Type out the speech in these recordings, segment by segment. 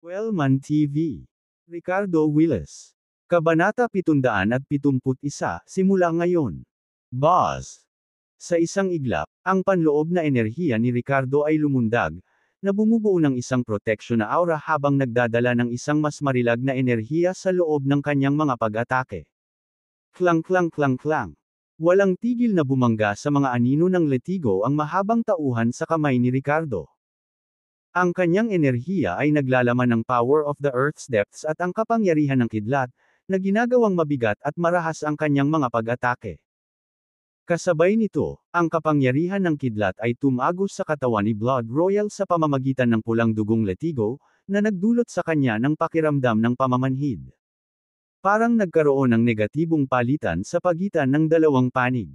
Wellman TV. Ricardo Willis. Kabanata 771, simula ngayon. Boss. Sa isang iglap, ang panloob na enerhiya ni Ricardo ay lumundag, na bumubuo ng isang proteksyon na aura habang nagdadala ng isang mas marilag na enerhiya sa loob ng kanyang mga pag-atake. Klang klang klang klang. Walang tigil na bumangga sa mga anino ng letigo ang mahabang tauhan sa kamay ni Ricardo. Ang kanyang enerhiya ay naglalaman ng power of the earth's depths at ang kapangyarihan ng kidlat, na ginagawang mabigat at marahas ang kanyang mga pag-atake. Kasabay nito, ang kapangyarihan ng kidlat ay tumagos sa katawan ni Blood Royal sa pamamagitan ng pulang dugong letigo, na nagdulot sa kanya ng pakiramdam ng pamamanhid. Parang nagkaroon ng negatibong palitan sa pagitan ng dalawang panig.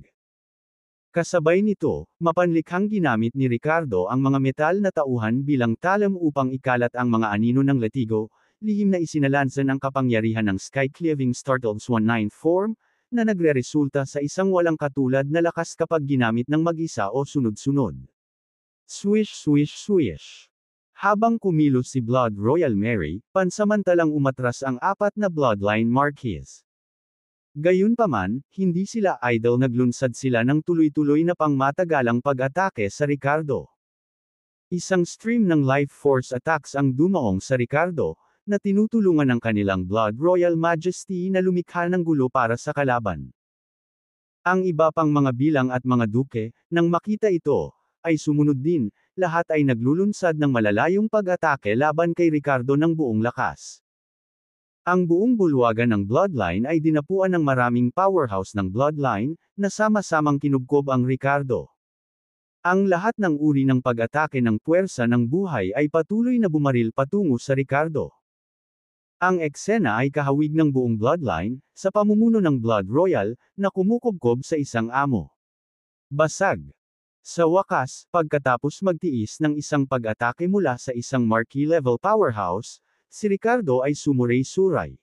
Kasabay nito, mapanlikhang ginamit ni Ricardo ang mga metal na tauhan bilang talam upang ikalat ang mga anino ng letigo, lihim na isinalansan ang kapangyarihan ng sky-cleaving Startles 19 form, na nagre-resulta sa isang walang katulad na lakas kapag ginamit ng mag-isa o sunod-sunod. Swish swish swish. Habang kumilos si Blood Royal Mary, pansamantalang umatras ang apat na Bloodline Marquis. Gayunpaman, hindi sila idle, naglunsad sila ng tuloy-tuloy na pangmatagalang pag-atake sa Ricardo. Isang stream ng life force attacks ang dumaong sa Ricardo, na tinutulungan ng kanilang Blood Royal Majesty na lumikha ng gulo para sa kalaban. Ang iba pang mga bilang at mga duke, nang makita ito, ay sumunod din, lahat ay naglulunsad ng malalayong pag-atake laban kay Ricardo ng buong lakas. Ang buong bulwagan ng Bloodline ay dinapuan ng maraming powerhouse ng Bloodline, na sama-samang kinubkob ang Ricardo. Ang lahat ng uri ng pag-atake ng puwersa ng buhay ay patuloy na bumaril patungo sa Ricardo. Ang eksena ay kahawig ng buong Bloodline, sa pamumuno ng Blood Royal, na kumukubkob sa isang amo. Basag. Sa wakas, pagkatapos magtiis ng isang pag-atake mula sa isang marquee-level powerhouse, si Ricardo ay sumuray-suray.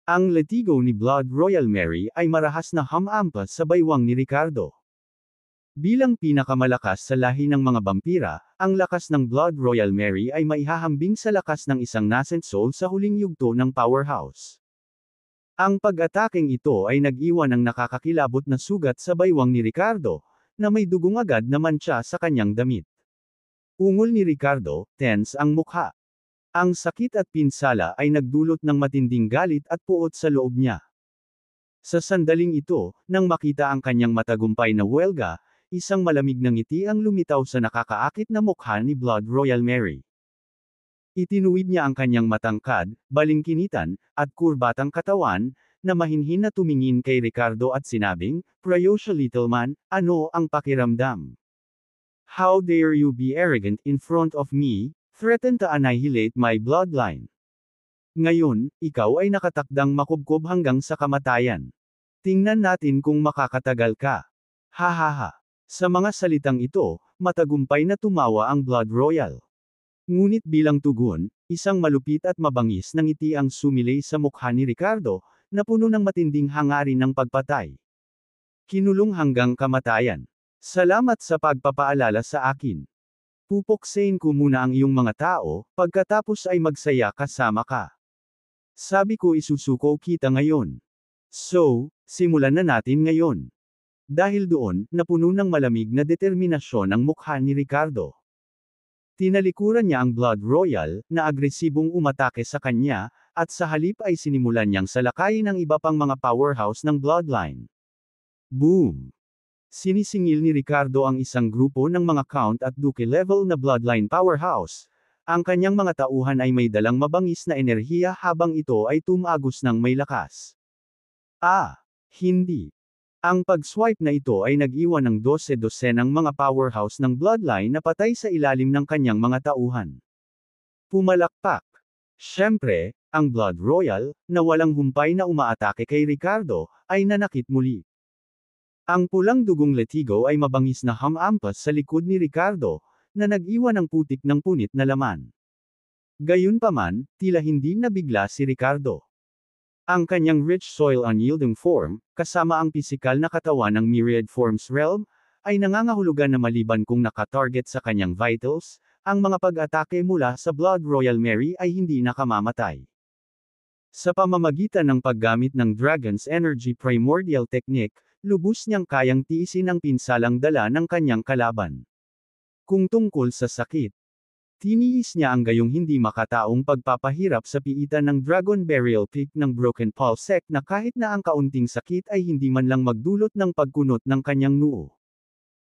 Ang letigo ni Blood Royal Mary ay marahas na hamampas sa baywang ni Ricardo. Bilang pinakamalakas sa lahi ng mga vampira, ang lakas ng Blood Royal Mary ay maihahambing sa lakas ng isang nascent soul sa huling yugto ng powerhouse. Ang pag-atakeng ito ay nag-iwan ng nakakakilabot na sugat sa baywang ni Ricardo, na may dugong agad na mantsa sa kanyang damit. Ungol ni Ricardo, tense ang mukha. Ang sakit at pinsala ay nagdulot ng matinding galit at puot sa loob niya. Sa sandaling ito, nang makita ang kanyang matagumpay na welga, isang malamig na ngiti ang lumitaw sa nakakaakit na mukha ni Blood Royal Mary. Itinuwid niya ang kanyang matangkad, balingkinitan, at kurbatang katawan, na mahinhin na tumingin kay Ricardo at sinabing, "Prayosha little man, ano ang pakiramdam? How dare you be arrogant in front of me? Threaten to annihilate my bloodline. Ngayon, ikaw ay nakatakdang makubkob hanggang sa kamatayan. Tingnan natin kung makakatagal ka." Ha ha ha. Sa mga salitang ito, matagumpay na tumawa ang Blood Royal. Ngunit bilang tugon, isang malupit at mabangis na ngiti ang sumilay sa mukha ni Ricardo, na puno ng matinding hangarin ng pagpatay. Kinulong hanggang kamatayan. Salamat sa pagpapaalala sa akin. Pupuksain ko muna ang iyong mga tao, pagkatapos ay magsaya kasama ka. Sabi ko isusuko kita ngayon. So, simulan na natin ngayon. Dahil doon, napuno ng malamig na determinasyon ang mukha ni Ricardo. Tinalikuran niya ang Blood Royal, na agresibong umatake sa kanya, at sa halip ay sinimulan niyang salakayin ang iba pang mga powerhouse ng Bloodline. Boom! Sinisingil ni Ricardo ang isang grupo ng mga Count at Duke level na Bloodline powerhouse. Ang kanyang mga tauhan ay may dalang mabangis na enerhiya habang ito ay tumagos ng may lakas. Hindi. Ang pag-swipe na ito ay nag-iwan ng 12-dosenang mga powerhouse ng Bloodline na patay sa ilalim ng kanyang mga tauhan. Pumalakpak. Siyempre, ang Blood Royal, na walang humpay na umaatake kay Ricardo, ay nanakit muli. Ang pulang dugong letigo ay mabangis na hamampas sa likod ni Ricardo, na nag-iwan ng putik ng punit na laman. Gayunpaman, tila hindi nabigla si Ricardo. Ang kanyang rich soil unyielding form, kasama ang pisikal na katawan ng Myriad Forms Realm, ay nangangahulugan na maliban kung nakatarget sa kanyang vitals, ang mga pag-atake mula sa Blood Royal Mary ay hindi nakamamatay. Sa pamamagitan ng paggamit ng Dragon's Energy Primordial Technique, lubos niyang kayang tiisin ang pinsalang dala ng kanyang kalaban. Kung tungkol sa sakit, tiniis niya ang gayong hindi makataong pagpapahirap sa piitan ng Dragon Burial Peak ng Broken Pulsec na kahit na ang kaunting sakit ay hindi man lang magdulot ng pagkunot ng kanyang noo.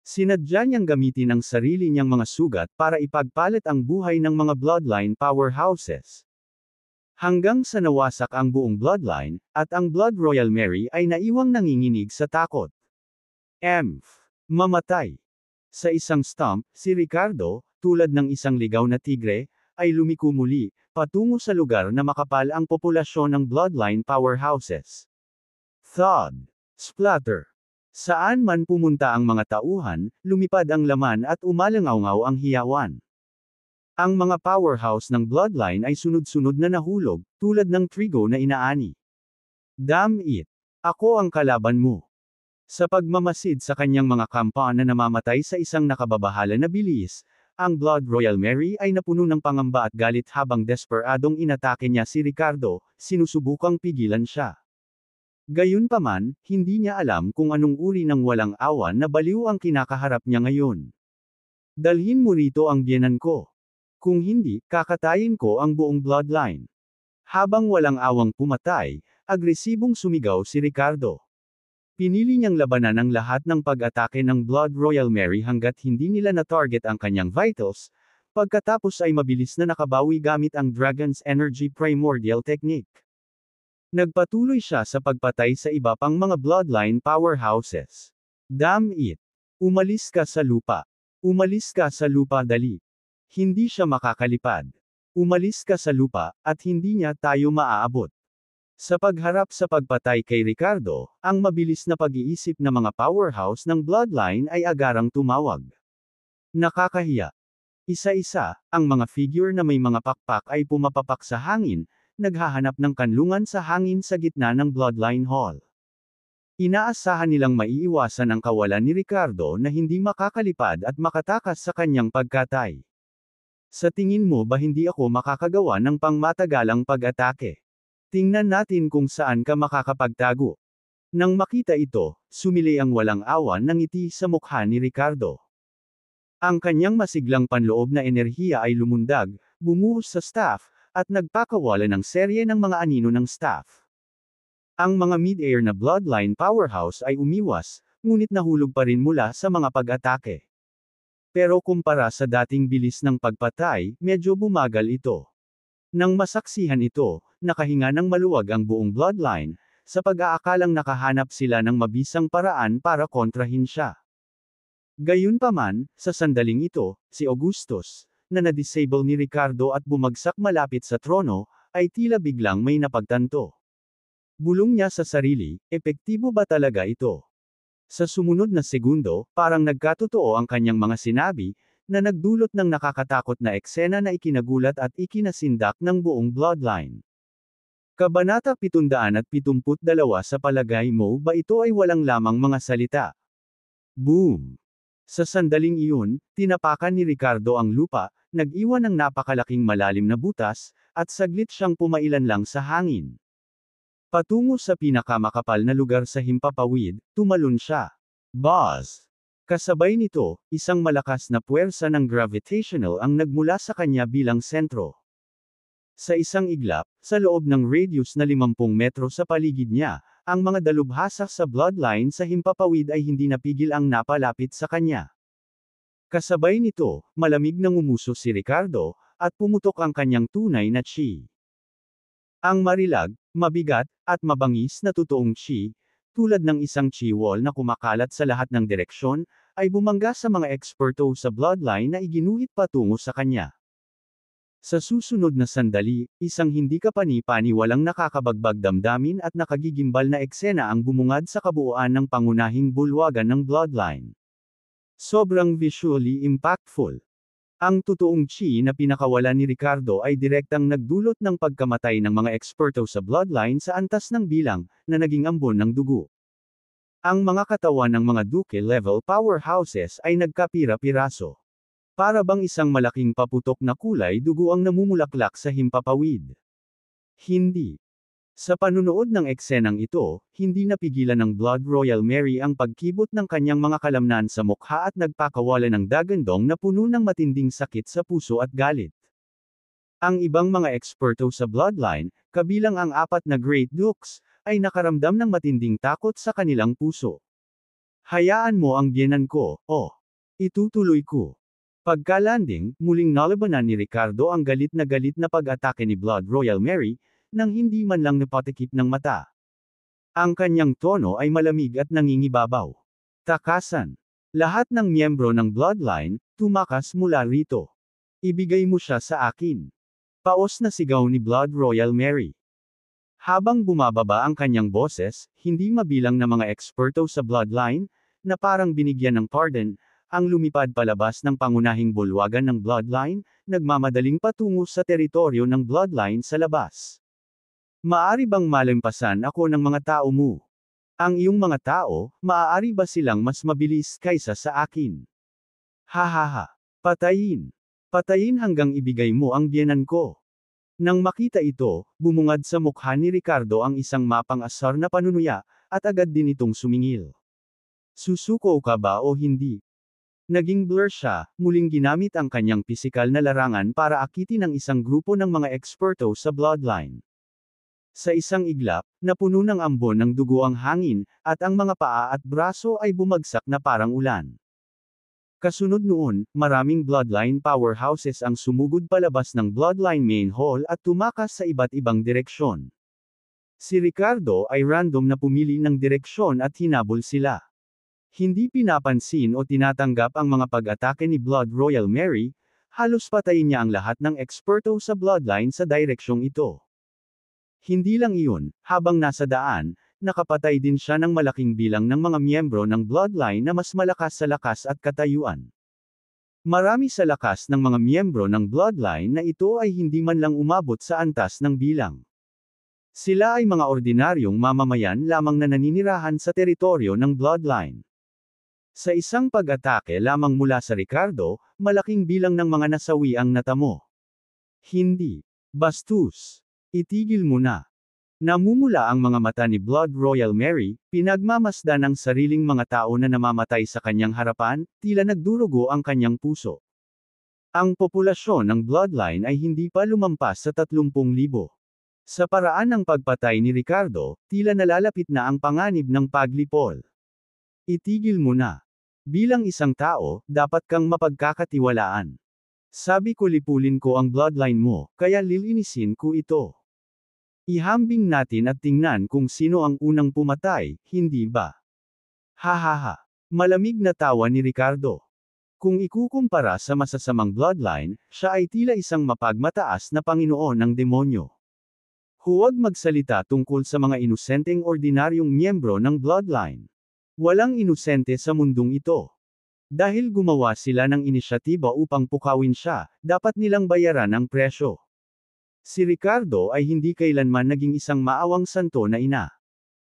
Sinadya niyang gamitin ang sarili niyang mga sugat para ipagpalit ang buhay ng mga bloodline powerhouses. Hanggang sa nawasak ang buong bloodline, at ang Blood Royal Mary ay naiwang nanginginig sa takot. Mamatay. Sa isang stump, si Ricardo, tulad ng isang ligaw na tigre, ay lumiko muli, patungo sa lugar na makapal ang populasyon ng bloodline powerhouses. Thud. Splatter. Saan man pumunta ang mga tauhan, lumipad ang laman at umalangaw ang hiyawan. Ang mga powerhouse ng bloodline ay sunod-sunod na nahulog, tulad ng trigo na inaani. Damn it! Ako ang kalaban mo. Sa pagmamasid sa kanyang mga kampa na namamatay sa isang nakababahala na bilis, ang Blood Royal Mary ay napuno ng pangamba at galit habang desperadong inatake niya si Ricardo, sinusubukang pigilan siya. Gayunpaman, hindi niya alam kung anong uri ng walang awan na baliw ang kinakaharap niya ngayon. Dalhin mo rito ang biyenan ko. Kung hindi, kakatayin ko ang buong bloodline. Habang walang awang pumatay, agresibong sumigaw si Ricardo. Pinili niyang labanan ang lahat ng pag-atake ng Blood Royal Mary hanggat hindi nila na-target ang kanyang vitals, pagkatapos ay mabilis na nakabawi gamit ang Dragon's Energy Primordial Technique. Nagpatuloy siya sa pagpatay sa iba pang mga bloodline powerhouses. Damn it! Umalis ka sa lupa. Umalis ka sa lupa dali. Hindi siya makakalipad. Umalis ka sa lupa, at hindi niya tayo maaabot. Sa pagharap sa pagpatay kay Ricardo, ang mabilis na pag-iisip ng mga powerhouse ng bloodline ay agarang tumawag. Nakakahiya. Isa-isa, ang mga figure na may mga pakpak ay pumapapak sa hangin, naghahanap ng kanlungan sa hangin sa gitna ng bloodline hall. Inaasahan nilang maiiwasan ang kawalan ni Ricardo na hindi makakalipad at makatakas sa kanyang pagkatay. Sa tingin mo ba hindi ako makakagawa ng pangmatagalang pag-atake? Tingnan natin kung saan ka makakapagtago. Nang makita ito, sumili ang walang awan ng ngiti sa mukha ni Ricardo. Ang kanyang masiglang panloob na enerhiya ay lumundag, bumuhos sa staff, at nagpakawala ng serye ng mga anino ng staff. Ang mga mid-air na bloodline powerhouse ay umiwas, ngunit nahulog pa rin mula sa mga pag-atake. Pero kumpara sa dating bilis ng pagpatay, medyo bumagal ito. Nang masaksihan ito, nakahinga ng maluwag ang buong bloodline, sa pag-aakalang nakahanap sila ng mabisang paraan para kontrahin siya. Gayunpaman, sa sandaling ito, si Augustus, na na-disable ni Ricardo at bumagsak malapit sa trono, ay tila biglang may napagtanto. Bulong niya sa sarili, epektibo ba talaga ito? Sa sumunod na segundo, parang nagkatotoo ang kanyang mga sinabi, na nagdulot ng nakakatakot na eksena na ikinagulat at ikinasindak ng buong bloodline. Kabanata 772 Sa palagay mo ba ito ay walang lamang mga salita? Boom! Sa sandaling iyon, tinapakan ni Ricardo ang lupa, nag-iwan ng napakalaking malalim na butas, at saglit siyang pumailan lang sa hangin. Patungo sa pinakamakapal na lugar sa himpapawid, tumalon siya. Buzz! Kasabay nito, isang malakas na puwersa ng gravitational ang nagmula sa kanya bilang sentro. Sa isang iglap, sa loob ng radius na 50 metro sa paligid niya, ang mga dalubhasa sa bloodline sa himpapawid ay hindi napigil ang napalapit sa kanya. Kasabay nito, malamig na ngumuso si Ricardo, at pumutok ang kanyang tunay na chi. Ang marilag, mabigat, at mabangis na totoong chi, tulad ng isang chi wall na kumakalat sa lahat ng direksyon, ay bumangga sa mga eksperto sa bloodline na iginuhit patungo sa kanya. Sa susunod na sandali, isang hindi kapani-paniwalang nakakabagbag damdamin at nakagigimbal na eksena ang bumungad sa kabuuan ng pangunahing bulwagan ng bloodline. Sobrang visually impactful. Ang totoong chi na pinakawala ni Ricardo ay direktang nagdulot ng pagkamatay ng mga eksperto sa bloodline sa antas ng bilang, na naging ambon ng dugo. Ang mga katawan ng mga Duke-level powerhouses ay nagkapira-piraso. Para bang isang malaking paputok na kulay dugo ang namumulaklak sa himpapawid. Hindi. Sa panunood ng eksenang ito, hindi napigilan ng Blood Royal Mary ang pagkibot ng kanyang mga kalamnan sa mukha at nagpakawala ng dagandong na puno ng matinding sakit sa puso at galit. Ang ibang mga eksperto sa bloodline, kabilang ang 4 na Great Dukes, ay nakaramdam ng matinding takot sa kanilang puso. Hayaan mo ang biyenan ko, oh. Itutuloy ko. Pagka-landing, muling nalabanan ni Ricardo ang galit na pag-atake ni Blood Royal Mary, nang hindi man lang napatikip ng mata. Ang kanyang tono ay malamig at nangingibabaw. Takasan. Lahat ng miyembro ng bloodline, tumakas mula rito. Ibigay mo siya sa akin. Paos na sigaw ni Blood Royal Mary. Habang bumababa ang kanyang boses, hindi mabilang na mga eksperto sa bloodline, na parang binigyan ng pardon, ang lumipad palabas ng pangunahing bulwagan ng bloodline, nagmamadaling patungo sa teritoryo ng bloodline sa labas. Maari bang malampasan ako ng mga tao mo? Ang iyong mga tao, maaari ba silang mas mabilis kaysa sa akin? Hahaha. Patayin. Patayin hanggang ibigay mo ang biyenan ko. Nang makita ito, bumungad sa mukha ni Ricardo ang isang mapang-asar na panunuya, at agad din itong sumingil. Susuko ka ba o hindi? Naging blur siya, muling ginamit ang kanyang pisikal na larangan para akitin ang isang grupo ng mga eksperto sa bloodline. Sa isang iglap, napuno ng ambon ng dugo ang hangin, at ang mga paa at braso ay bumagsak na parang ulan. Kasunod noon, maraming bloodline powerhouses ang sumugod palabas ng bloodline main hall at tumakas sa iba't ibang direksyon. Si Ricardo ay random na pumili ng direksyon at hinabol sila. Hindi pinapansin o tinatanggap ang mga pag-atake ni Blood Royal Mary, halos patayin niya ang lahat ng eksperto sa bloodline sa direksyong ito. Hindi lang iyon, habang nasa daan, nakapatay din siya ng malaking bilang ng mga miyembro ng bloodline na mas malakas sa lakas at katayuan. Marami sa lakas ng mga miyembro ng bloodline na ito ay hindi man lang umabot sa antas ng bilang. Sila ay mga ordinaryong mamamayan lamang na naninirahan sa teritoryo ng bloodline. Sa isang pag-atake lamang mula sa Ricardo, malaking bilang ng mga nasawi ang natamo. Hindi. Bastos. Itigil mo na. Namumula ang mga mata ni Blood Royal Mary, pinagmamasdan ang sariling mga tao na namamatay sa kanyang harapan, tila nagdurugo ang kanyang puso. Ang populasyon ng bloodline ay hindi pa lumampas sa 30,000. Sa paraan ng pagpatay ni Ricardo, tila nalalapit na ang panganib ng paglipol. Itigil mo na. Bilang isang tao, dapat kang mapagkakatiwalaan. Sabi ko lipulin ko ang bloodline mo, kaya lilinisin ko ito. Ihambing natin at tingnan kung sino ang unang pumatay, hindi ba? Hahaha. Malamig na tawa ni Ricardo. Kung ikukumpara sa masasamang bloodline, siya ay tila isang mapagmataas na Panginoon ng demonyo. Huwag magsalita tungkol sa mga inosenteng ordinaryong miyembro ng bloodline. Walang inosente sa mundong ito. Dahil gumawa sila ng inisyatiba upang pukawin siya, dapat nilang bayaran ang presyo. Si Ricardo ay hindi kailanman naging isang maawang santo na ina.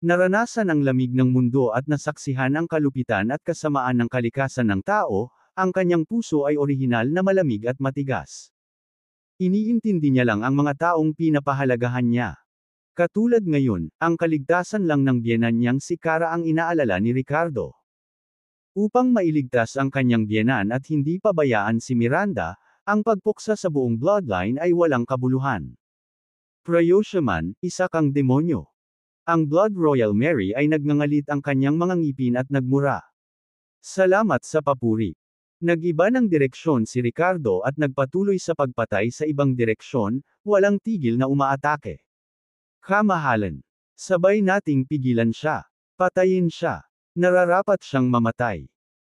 Naranasan ang lamig ng mundo at nasaksihan ang kalupitan at kasamaan ng kalikasan ng tao, ang kanyang puso ay orihinal na malamig at matigas. Iniintindi niya lang ang mga taong pinapahalagahan niya. Katulad ngayon, ang kaligtasan lang ng biyenan niyang si Cara ang inaalala ni Ricardo. Upang mailigtas ang kanyang biyenan at hindi pabayaan si Miranda, ang pagpuksa sa buong bloodline ay walang kabuluhan. Prayosya man, isa kang demonyo. Ang Blood Royal Mary ay nagngangalit ang kanyang mga ngipin at nagmura. Salamat sa papuri. Nag-iba ng direksyon si Ricardo at nagpatuloy sa pagpatay sa ibang direksyon, walang tigil na umaatake. Kamahalan. Sabay nating pigilan siya. Patayin siya. Nararapat siyang mamatay.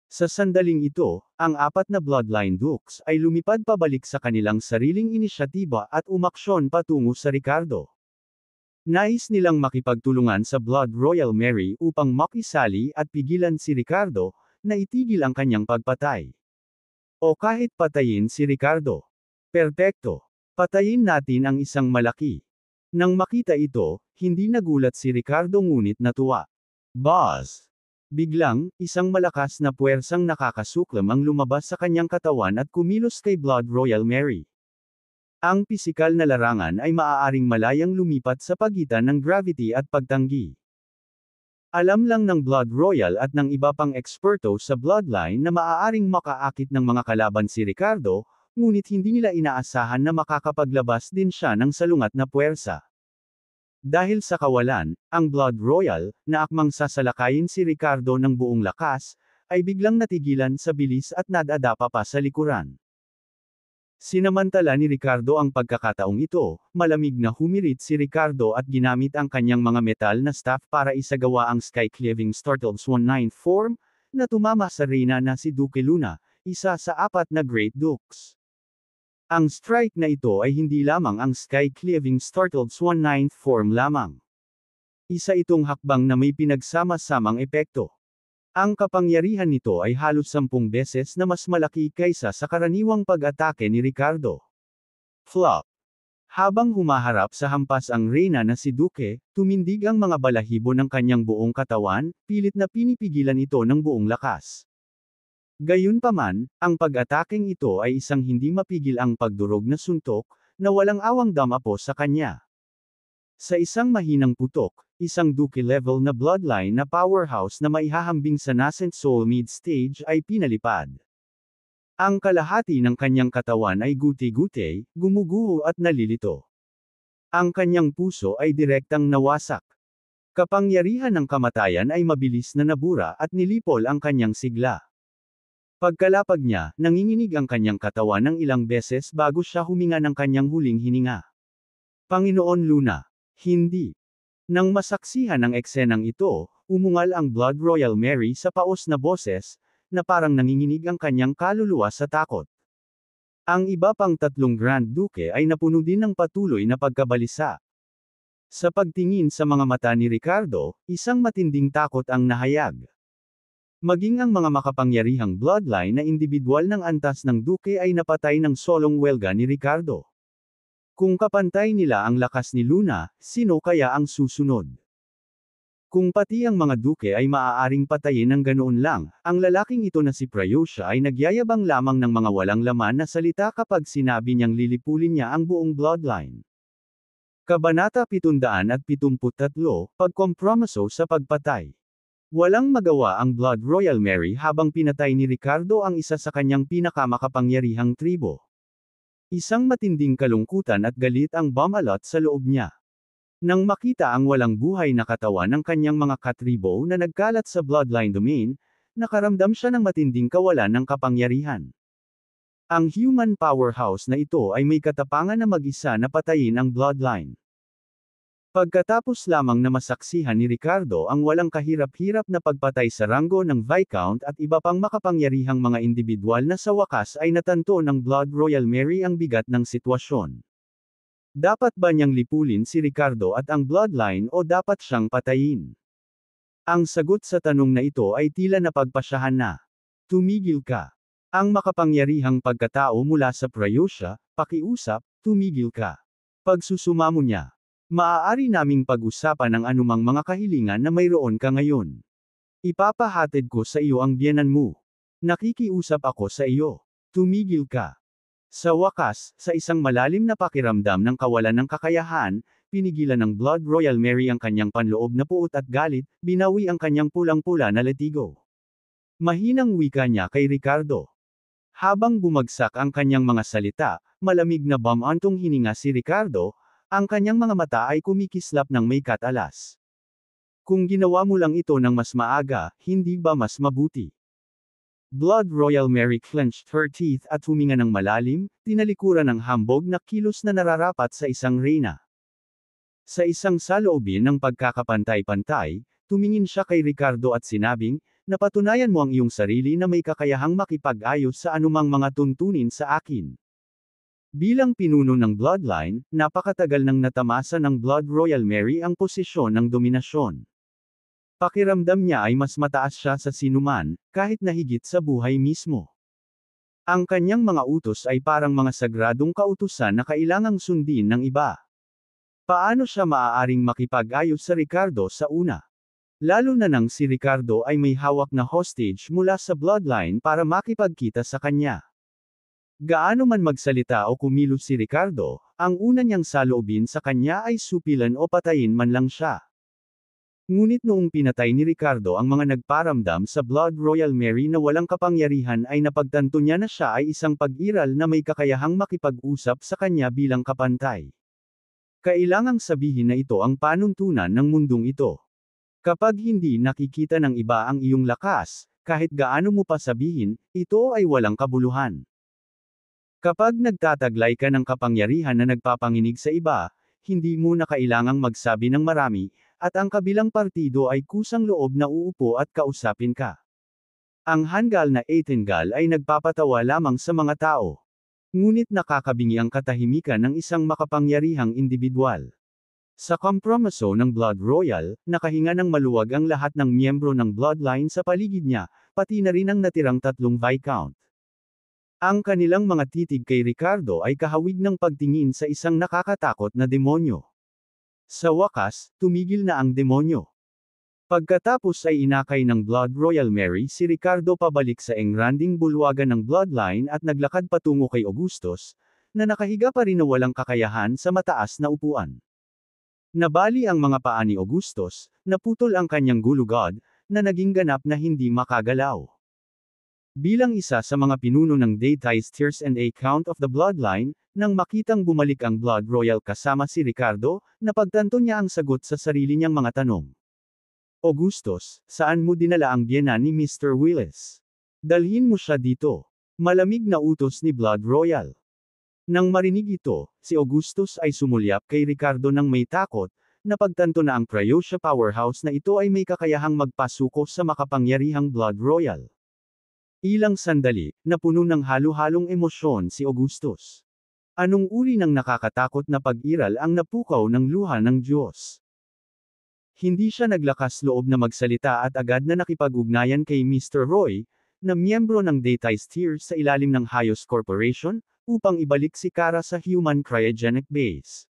Sa sandaling ito, ang 4 na bloodline dukes ay lumipad pabalik sa kanilang sariling inisyatiba at umaksyon patungo sa Ricardo. Nais nilang makipagtulungan sa Blood Royal Mary upang makisali at pigilan si Ricardo, na itigil ang kanyang pagpatay. O kahit patayin si Ricardo. Perpekto. Patayin natin ang isang malaki. Nang makita ito, hindi nagulat si Ricardo ngunit natuwa. Boss! Biglang, isang malakas na puwersang nakakasuklam ang lumabas sa kanyang katawan at kumilos kay Blood Royal Mary. Ang pisikal na larangan ay maaaring malayang lumipat sa pagitan ng gravity at pagtanggi. Alam lang ng Blood Royal at ng iba pang eksperto sa bloodline na maaaring makaakit ng mga kalaban si Ricardo, ngunit hindi nila inaasahan na makakapaglabas din siya ng salungat na puwersa. Dahil sa kawalan, ang Blood Royal, na akmang sasalakayin si Ricardo ng buong lakas, ay biglang natigilan sa bilis at nadadapa pa sa likuran. Sinamantala ni Ricardo ang pagkakataong ito, malamig na humirit si Ricardo at ginamit ang kanyang mga metal na staff para isagawa ang sky-cleaving Startled Swan 9 form, na tumama sa reyna na si Duque Luna, isa sa 4 na Great Dukes. Ang strike na ito ay hindi lamang ang sky-cleaving Startled Swan 9 form lamang. Isa itong hakbang na may pinagsama-samang epekto. Ang kapangyarihan nito ay halos 10 beses na mas malaki kaysa sa karaniwang pag-atake ni Ricardo. Flop. Habang humaharap sa hampas ang reyna na si Duque, tumindig ang mga balahibo ng kanyang buong katawan, pilit na pinipigilan ito ng buong lakas. Gayunpaman, ang pag-atakeng ito ay isang hindi mapigil ang pagdurog na suntok, na walang awang damapo sa kanya. Sa isang mahinang putok, isang Duque-level na bloodline na powerhouse na maihahambing sa nascent soul mid-stage ay pinalipad. Ang kalahati ng kanyang katawan ay guti-guti, gumuguho at nalilito. Ang kanyang puso ay direktang nawasak. Kapangyarihan ng kamatayan ay mabilis na nabura at nilipol ang kanyang sigla. Pagkalapag niya, nanginginig ang kanyang katawan ng ilang beses bago siya huminga ng kanyang huling hininga. Panginoon Luna. Hindi. Nang masaksihan ang eksenang ito, umungal ang Blood Royal Mary sa paos na boses, na parang nanginginig ang kanyang kaluluwa sa takot. Ang iba pang 3 Grand Duke ay napuno din ng patuloy na pagkabalisa. Sa pagtingin sa mga mata ni Ricardo, isang matinding takot ang nahayag. Maging ang mga makapangyarihang bloodline na individual ng antas ng Duke ay napatay ng solong welga ni Ricardo. Kung kapantay nila ang lakas ni Luna, sino kaya ang susunod? Kung pati ang mga Duke ay maaaring patayin ng ganoon lang, ang lalaking ito na si Prayosha ay nagyayabang lamang ng mga walang laman na salita kapag sinabi niyang lilipulin niya ang buong bloodline. Kabanata 773, Pagkompromiso sa pagpatay. Walang magawa ang Blood Royal Mary habang pinatay ni Ricardo ang isa sa kanyang pinakamakapangyarihang tribo. Isang matinding kalungkutan at galit ang bumalot sa loob niya. Nang makita ang walang buhay na katawan ng kanyang mga katribo na nagkalat sa bloodline domain, nakaramdam siya ng matinding kawalan ng kapangyarihan. Ang human powerhouse na ito ay may katapangan na mag-isa na patayin ang bloodline. Pagkatapos lamang na masaksihan ni Ricardo ang walang kahirap-hirap na pagpatay sa ranggo ng Viscount at iba pang makapangyarihang mga individual na sa wakas ay natanto ng Blood Royal Mary ang bigat ng sitwasyon. Dapat ba niyang lipulin si Ricardo at ang bloodline o dapat siyang patayin? Ang sagot sa tanong na ito ay tila napagpasyahan na. Tumigil ka. Ang makapangyarihang pagkatao mula sa Prayosha, pakiusap, tumigil ka. Pagsusumamo niya. Maaari naming pag-usapan ang anumang mga kahilingan na mayroon ka ngayon. Ipapahatid ko sa iyo ang biyenan mo. Nakikiusap ako sa iyo. Tumigil ka. Sa wakas, sa isang malalim na pakiramdam ng kawalan ng kakayahan, pinigilan ng Blood Royal Mary ang kanyang panloob na puot at galit, binawi ang kanyang pulang-pula na latigo. Mahinang wika niya kay Ricardo. Habang bumagsak ang kanyang mga salita, malamig na bumantong hininga si Ricardo, ang kanyang mga mata ay kumikislap ng may katalas. Kung ginawa mo lang ito ng mas maaga, hindi ba mas mabuti? Blood Royal Mary clenched her teeth at huminga ng malalim, tinalikuran ng hambog na kilos na nararapat sa isang reyna. Sa isang saloobin ng pagkakapantay-pantay, tumingin siya kay Ricardo at sinabing, napatunayan mo ang iyong sarili na may kakayahang makipag-ayos sa anumang mga tuntunin sa akin. Bilang pinuno ng bloodline, napakatagal nang natamasa ng Blood Royal Mary ang posisyon ng dominasyon. Pakiramdam niya ay mas mataas siya sa sinuman, kahit na higit sa buhay mismo. Ang kanyang mga utos ay parang mga sagradong kautusan na kailangang sundin ng iba. Paano siya maaaring makipag-ayos sa Ricardo sa una? Lalo na nang si Ricardo ay may hawak na hostage mula sa bloodline para makipagkita sa kanya. Gaano man magsalita o kumilos si Ricardo, ang una niyang saloobin sa kanya ay supilan o patayin man lang siya. Ngunit noong pinatay ni Ricardo ang mga nagparamdam sa Blood Royal Mary na walang kapangyarihan ay napagtanto niya na siya ay isang pag-iral na may kakayahang makipag-usap sa kanya bilang kapantay. Kailangang sabihin na ito ang panuntunan ng mundong ito. Kapag hindi nakikita ng iba ang iyong lakas, kahit gaano mo pa sabihin, ito ay walang kabuluhan. Kapag nagtataglay ka ng kapangyarihan na nagpapanginig sa iba, hindi mo na kailangang magsabi ng marami, at ang kabilang partido ay kusang loob na uupo at kausapin ka. Ang hanggal na Eitingal ay nagpapatawa lamang sa mga tao. Ngunit nakakabingi ang katahimikan ng isang makapangyarihang individual. Sa kompromiso ng Blood Royal, nakahinga ng maluwag ang lahat ng miyembro ng bloodline sa paligid niya, pati na rin ang natirang 3 Viscount. Ang kanilang mga titig kay Ricardo ay kahawig ng pagtingin sa isang nakakatakot na demonyo. Sa wakas, tumigil na ang demonyo. Pagkatapos ay inakay ng Blood Royal Mary si Ricardo pabalik sa engranding bulwagan ng bloodline at naglakad patungo kay Augustus, na nakahiga pa rin na walang kakayahan sa mataas na upuan. Nabali ang mga paa ni Augustus, naputol ang kanyang gulugod, na naging ganap na hindi makagalaw. Bilang isa sa mga pinuno ng Deities Tears and a Count of the Bloodline, nang makitang bumalik ang Blood Royal kasama si Ricardo, napagtanto niya ang sagot sa sarili niyang mga tanong. Augustus, saan mo dinala ang biyenan ni Mr. Willis? Dalhin mo siya dito. Malamig na utos ni Blood Royal. Nang marinig ito, si Augustus ay sumulyap kay Ricardo nang may takot, napagtanto na ang Prayosha Powerhouse na ito ay may kakayahang magpasuko sa makapangyarihang Blood Royal. Ilang sandali, napuno ng halo-halong emosyon si Augustus. Anong uri ng nakakatakot na pag-iral ang napukaw ng luha ng Diyos? Hindi siya naglakas loob na magsalita at agad na nakipag-ugnayan kay Mr. Roy, na miyembro ng Deities Tears sa ilalim ng Hyos Corporation, upang ibalik si Kara sa Human Cryogenic Base.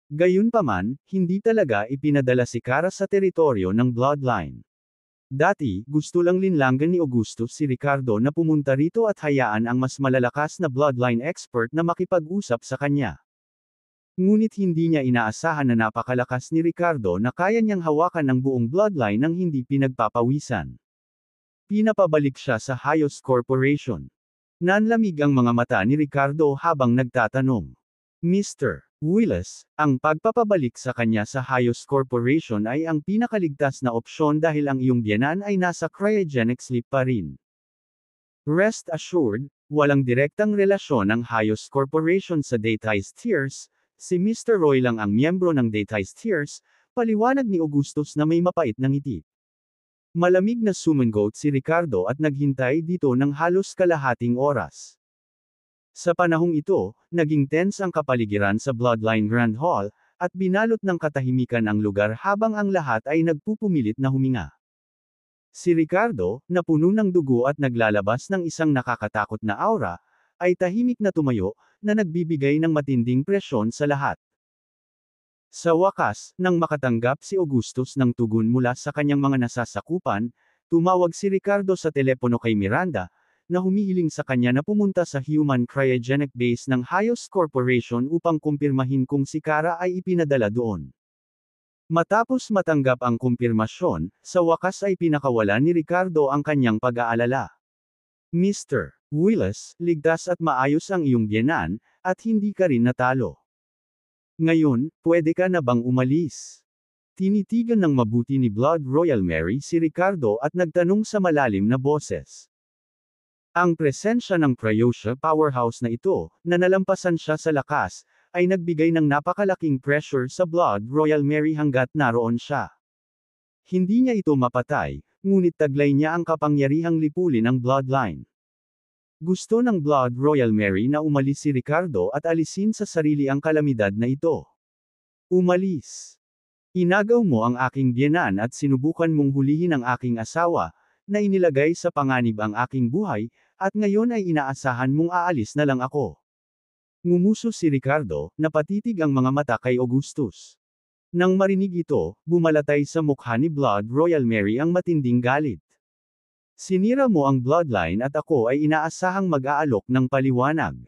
Gayunpaman, hindi talaga ipinadala si Kara sa teritoryo ng Bloodline. Dati, gusto lang linlanggan ni Augustus si Ricardo na pumunta rito at hayaan ang mas malalakas na bloodline expert na makipag-usap sa kanya. Ngunit hindi niya inaasahan na napakalakas ni Ricardo na kaya niyang hawakan ang buong bloodline nang hindi pinagpapawisan. Pinapabalik siya sa Hyos Corporation. Nanlamig ang mga mata ni Ricardo habang nagtatanong. Mr. Willis, ang pagpapabalik sa kanya sa Hyos Corporation ay ang pinakaligtas na opsyon dahil ang iyong biyenan ay nasa cryogenic sleep pa rin. Rest assured, walang direktang relasyon ang Hyos Corporation sa Deities Tears, si Mr. Roy lang ang miyembro ng Deities Tears, paliwanag ni Augustus na may mapait na ngiti. Malamig na sumangot si Ricardo at naghintay dito ng halos kalahating oras. Sa panahong ito, naging tense ang kapaligiran sa Bloodline Grand Hall, at binalot ng katahimikan ang lugar habang ang lahat ay nagpupumilit na huminga. Si Ricardo, na puno ng dugo at naglalabas ng isang nakakatakot na aura, ay tahimik na tumayo, na nagbibigay ng matinding presyon sa lahat. Sa wakas, nang makatanggap si Augustus ng tugon mula sa kanyang mga nasasakupan, tumawag si Ricardo sa telepono kay Miranda, na humihiling sa kanya na pumunta sa Human Cryogenic Base ng Hyos Corporation upang kumpirmahin kung si Kara ay ipinadala doon. Matapos matanggap ang kumpirmasyon, sa wakas ay pinakawalan ni Ricardo ang kanyang pag-aalala. Mr. Willis, ligtas at maayos ang iyong biyenan, at hindi ka rin natalo. Ngayon, pwede ka na bang umalis? Tinitigan ng mabuti ni Blood Royal Mary si Ricardo at nagtanong sa malalim na boses. Ang presensya ng Prayosha Powerhouse na ito, na nalampasan siya sa lakas, ay nagbigay ng napakalaking pressure sa Blood Royal Mary hanggat naroon siya. Hindi niya ito mapatay, ngunit taglay niya ang kapangyarihang lipulin ng bloodline. Gusto ng Blood Royal Mary na umalis si Ricardo at alisin sa sarili ang kalamidad na ito. Umalis. Inagaw mo ang aking biyenan at sinubukan mong hulihin ang aking asawa, na inilagay sa panganib ang aking buhay, at ngayon ay inaasahan mong aalis na lang ako. Ngumuso si Ricardo, napatitig ang mga mata kay Augustus. Nang marinig ito, bumalatay sa mukha ni Blood Royal Mary ang matinding galit. Sinira mo ang bloodline at ako ay inaasahang mag-aalok ng paliwanag.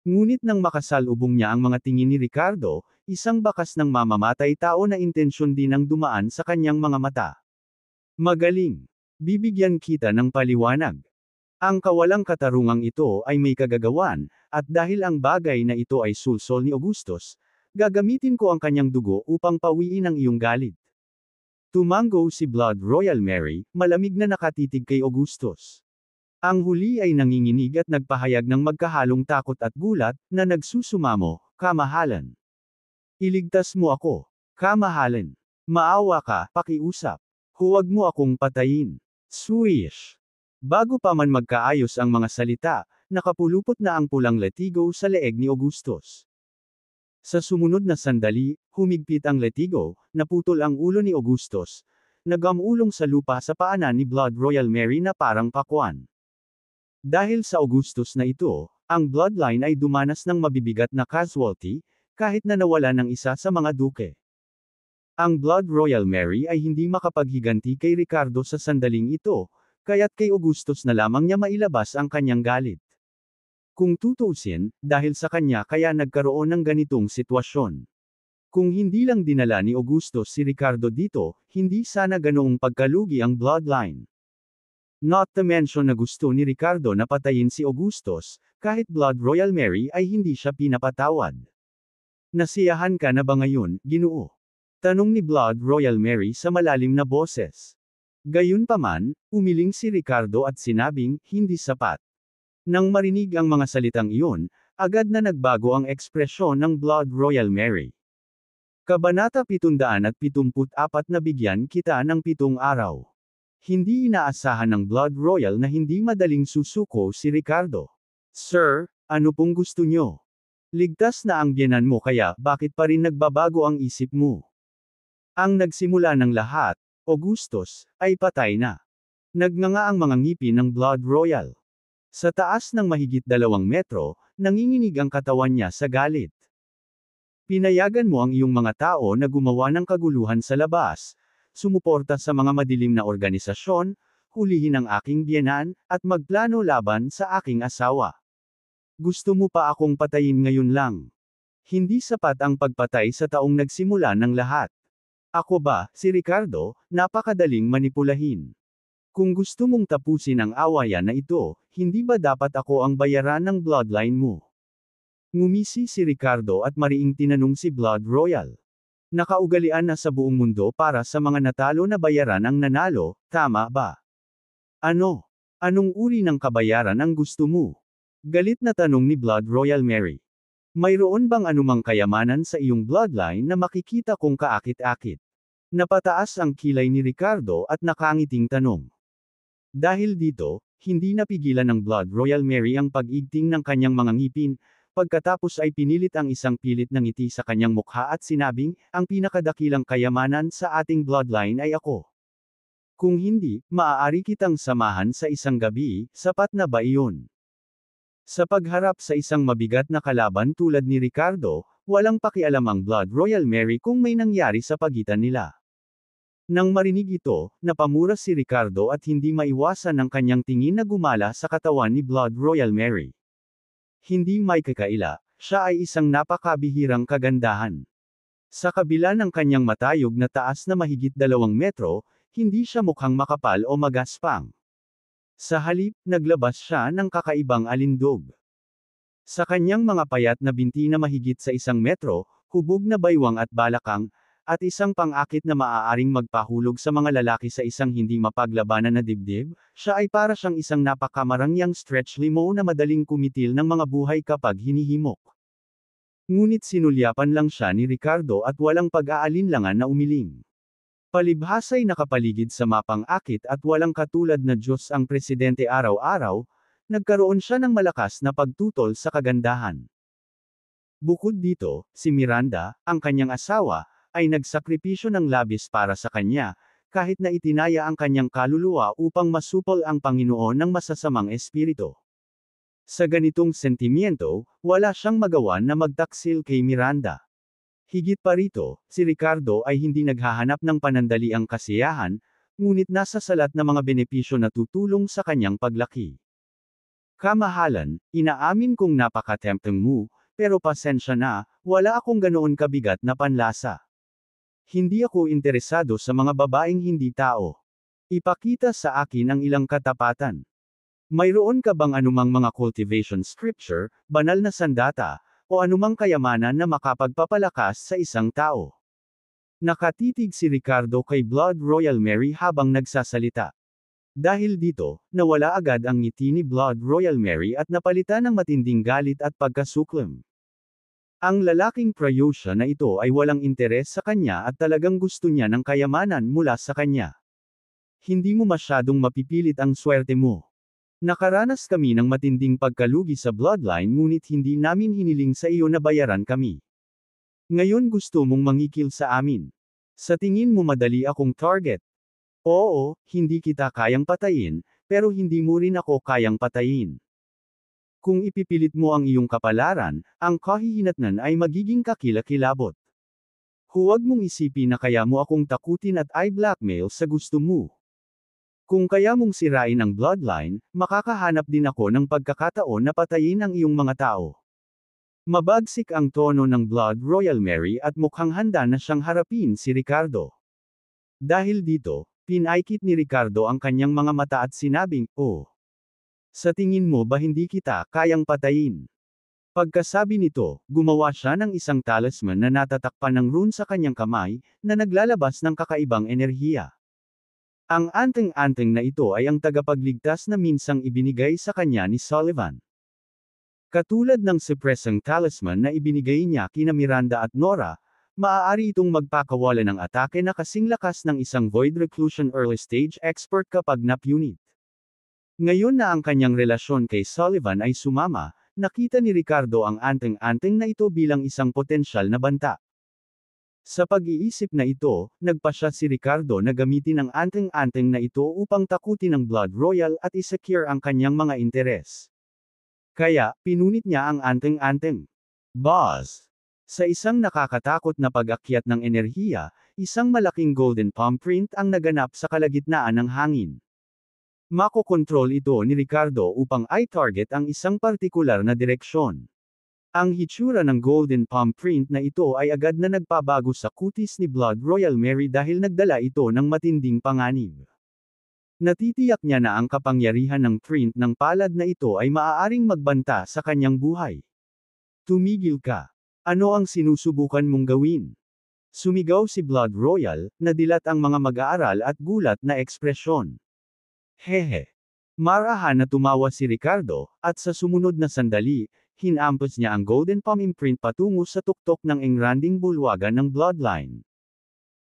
Ngunit nang makasalubong niya ang mga tingin ni Ricardo, isang bakas ng mamamatay tao na intensyon din ang dumaan sa kanyang mga mata. Magaling. Bibigyan kita ng paliwanag. Ang kawalang katarungang ito ay may kagagawan, at dahil ang bagay na ito ay sulsol ni Augustus, gagamitin ko ang kanyang dugo upang pawiin ang iyong galit. Tumango si Blood Royal Mary, malamig na nakatitig kay Augustus. Ang huli ay nanginginig at nagpahayag ng magkahalong takot at gulat, na nagsusumamo, kamahalan. Iligtas mo ako. Kamahalan. Maawa ka, pakiusap. Huwag mo akong patayin. Swish. Bago pa man magkaayos ang mga salita, nakapulupot na ang pulang latigo sa leeg ni Augustus. Sa sumunod na sandali, humigpit ang latigo, naputol ang ulo ni Augustus, nagamulong sa lupa sa paanan ni Blood Royal Mary na parang pakwan. Dahil sa Augustus na ito, ang bloodline ay dumanas ng mabibigat na casualty, kahit na nawala ng isa sa mga duke. Ang Blood Royal Mary ay hindi makapaghiganti kay Ricardo sa sandaling ito, kaya't kay Augustus na lamang niya mailabas ang kanyang galit. Kung tutuusin, dahil sa kanya kaya nagkaroon ng ganitong sitwasyon. Kung hindi lang dinala ni Augustus si Ricardo dito, hindi sana ganoong pagkalugi ang bloodline. Not to mention na gusto ni Ricardo na patayin si Augustus, kahit Blood Royal Mary ay hindi siya pinapatawad. Nasiyahan ka na ba ngayon, Ginoo? Tanong ni Blood Royal Mary sa malalim na boses. Gayunpaman, umiling si Ricardo at sinabing, hindi sapat. Nang marinig ang mga salitang iyon, agad na nagbago ang ekspresyon ng Blood Royal Mary. Kabanata 774 na bigyan kita ng 7 araw. Hindi inaasahan ng Blood Royal na hindi madaling susuko si Ricardo. Sir, ano pong gusto nyo? Ligtas na ang biyenan mo kaya bakit pa rin nagbabago ang isip mo? Ang nagsimula ng lahat, Augustus, ay patay na. Nagnganga ang mga ngipin ng Blood Royal. Sa taas ng mahigit 2 metro, nanginginig ang katawan niya sa galit. Pinayagan mo ang iyong mga tao na gumawa ng kaguluhan sa labas, sumuporta sa mga madilim na organisasyon, hulihin ang aking biyenan, at magplano laban sa aking asawa. Gusto mo pa akong patayin ngayon lang. Hindi sapat ang pagpatay sa taong nagsimula ng lahat. Ako ba, si Ricardo, napakadaling manipulahin. Kung gusto mong tapusin ang awayan na ito, hindi ba dapat ako ang bayaran ng bloodline mo? Ngumisi si Ricardo at mariing tinanong si Blood Royal. Nakaugalian na sa buong mundo para sa mga natalo na bayaran ang nanalo, tama ba? Ano? Anong uri ng kabayaran ang gusto mo? Galit na tanong ni Blood Royal Mary. Mayroon bang anumang kayamanan sa iyong bloodline na makikita kong kaakit-akit? Napataas ang kilay ni Ricardo at nakangiting tanong. Dahil dito, hindi napigilan ng Blood Royal Mary ang pag-igting ng kanyang mga ngipin, pagkatapos ay pinilit ang isang pilit na ngiti sa kanyang mukha at sinabing, ang pinakadakilang kayamanan sa ating bloodline ay ako. Kung hindi, maaari kitang samahan sa isang gabi, sapat na ba iyon? Sa pagharap sa isang mabigat na kalaban tulad ni Ricardo, walang pakialam ang Blood Royal Mary kung may nangyari sa pagitan nila. Nang marinig ito, napamura si Ricardo at hindi maiwasan ang kanyang tingin na gumala sa katawan ni Blood Royal Mary. Hindi may kakaila, siya ay isang napakabihirang kagandahan. Sa kabila ng kanyang matayog na taas na mahigit 2 metro, hindi siya mukhang makapal o magaspang. Sa halip, naglabas siya ng kakaibang alindog. Sa kanyang mga payat na binti na mahigit sa 1 metro, hubog na baywang at balakang, at isang pang-akit na maaaring magpahulog sa mga lalaki sa isang hindi mapaglabanan na dibdib, siya ay para siyang isang napakamarangyang stretch limo na madaling kumitil ng mga buhay kapag hinihimok. Ngunit sinulyapan lang siya ni Ricardo at walang pag-aalinlangan na umiling. Palibhasa'y nakapaligid sa mapang akit at walang katulad na Diyos ang presidente araw-araw, nagkaroon siya ng malakas na pagtutol sa kagandahan. Bukod dito, si Miranda, ang kanyang asawa, ay nagsakripisyo ng labis para sa kanya, kahit na itinaya ang kanyang kaluluwa upang masupol ang Panginoon ng masasamang espiritu. Sa ganitong sentimiento, wala siyang magawa na magtaksil kay Miranda. Higit pa rito, si Ricardo ay hindi naghahanap ng panandaliang kasiyahan, ngunit nasa salat na mga benepisyo na tutulong sa kanyang paglaki. Kamahalan, inaamin kong napaka-tempting mo, pero pasensya na, wala akong ganoon kabigat na panlasa. Hindi ako interesado sa mga babaeng hindi tao. Ipakita sa akin ang ilang katapatan. Mayroon ka bang anumang mga cultivation scripture, banal na sandata, o anumang kayamanan na makapagpapalakas sa isang tao? Nakatitig si Ricardo kay Blood Royal Mary habang nagsasalita. Dahil dito, nawala agad ang ngiti ni Blood Royal Mary at napalitan ng matinding galit at pagkasuklam. Ang lalaking Prayosha na ito ay walang interes sa kanya at talagang gusto niya ng kayamanan mula sa kanya. Hindi mo masyadong mapipilit ang swerte mo. Nakaranas kami ng matinding pagkalugi sa bloodline ngunit hindi namin hiniling sa iyo na bayaran kami. Ngayon gusto mong mangikil sa amin. Sa tingin mo madali akong target. Oo, hindi kita kayang patayin, pero hindi mo rin ako kayang patayin. Kung ipipilit mo ang iyong kapalaran, ang kahihinatnan ay magiging kakilakilabot. Huwag mong isipin na kaya mo akong takutin at i-blackmail sa gusto mo. Kung kaya mong sirain ang bloodline, makakahanap din ako ng pagkakataon na patayin ang iyong mga tao. Mabagsik ang tono ng Blood Royal Mary at mukhang handa na siyang harapin si Ricardo. Dahil dito, pinaikit ni Ricardo ang kanyang mga mata at sinabing, "Oh. Sa tingin mo ba hindi kita kayang patayin?" Pagkasabi nito, gumawa siya ng isang talisman na natatakpan ng rune sa kanyang kamay, na naglalabas ng kakaibang enerhiya. Ang anteng-anteng na ito ay ang tagapagligtas na minsang ibinigay sa kanya ni Sullivan. Katulad ng suppressing talisman na ibinigay niya kina Miranda at Nora, maaari itong magpakawala ng atake na kasing lakas ng isang Void Reclusion early stage expert kapag napunit. Ngayon na ang kanyang relasyon kay Sullivan ay sumama, nakita ni Ricardo ang anteng-anteng na ito bilang isang potensyal na banta. Sa pag-iisip na ito, nagpasya si Ricardo na gamitin ang anteng-anteng na ito upang takutin ang Blood Royal at isecure ang kanyang mga interes. Kaya, pinunit niya ang anteng-anteng. Boss! Sa isang nakakatakot na pag-akyat ng enerhiya, isang malaking golden palm print ang naganap sa kalagitnaan ng hangin. Makokontrol ito ni Ricardo upang i-target ang isang partikular na direksyon. Ang hitsura ng golden palm print na ito ay agad na nagpabago sa kutis ni Blood Royal Mary dahil nagdala ito ng matinding panganib. Natitiyak niya na ang kapangyarihan ng print ng palad na ito ay maaaring magbanta sa kanyang buhay. Tumigil ka. Ano ang sinusubukan mong gawin? Sumigaw si Blood Royal, nadilat ang mga mag-aaral at gulat na ekspresyon. Hehe. Marahan na tumawa si Ricardo, at sa sumunod na sandali, hinampas niya ang golden palm imprint patungo sa tuktok ng engranding bulwagan ng bloodline.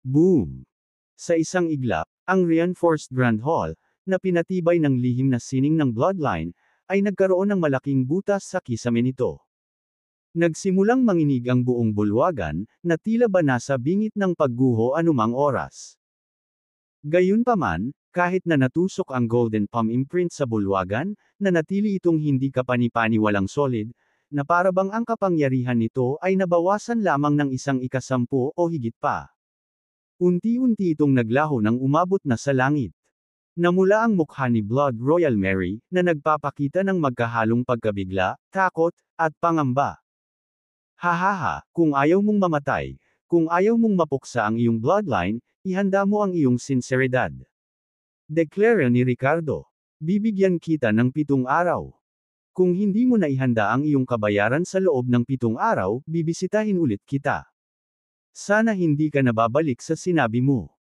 Boom! Sa isang iglap, ang reinforced Grand Hall, na pinatibay ng lihim na sining ng bloodline, ay nagkaroon ng malaking butas sa kisame nito. Nagsimulang manginig ang buong bulwagan, na tila ba nasa bingit ng pagguho anumang oras. Gayunpaman, kahit na natusok ang golden palm imprint sa bulwagan, nanatili itong hindi kapani-paniwalang solid, na parabang ang kapangyarihan nito ay nabawasan lamang ng 1/10 o higit pa. Unti-unti itong naglaho nang umabot na sa langit. Namula ang mukha ni Blood Royal Mary, na nagpapakita ng magkahalong pagkabigla, takot, at pangamba. Hahaha, kung ayaw mong mamatay, kung ayaw mong mapuksa ang iyong bloodline, ihanda mo ang iyong sinseridad. Deklara ni Ricardo. Bibigyan kita ng 7 araw. Kung hindi mo na ihanda ang iyong kabayaran sa loob ng 7 araw, bibisitahin ulit kita. Sana hindi ka nababalik sa sinabi mo.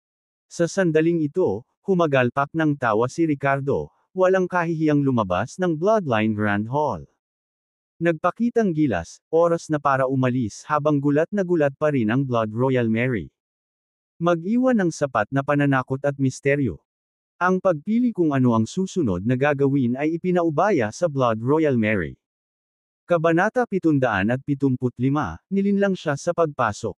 Sa sandaling ito, humagalpak ng tawa si Ricardo, walang kahihiyang lumabas ng Bloodline Grand Hall. Nagpakitang gilas, oras na para umalis habang gulat na gulat pa rin ang Blood Royal Mary. Mag-iwan ng sapat na pananakot at misteryo. Ang pagpili kung ano ang susunod na gagawin ay ipinaubaya sa Blood Royal Mary. Kabanata 775, nilinlang siya sa pagpasok.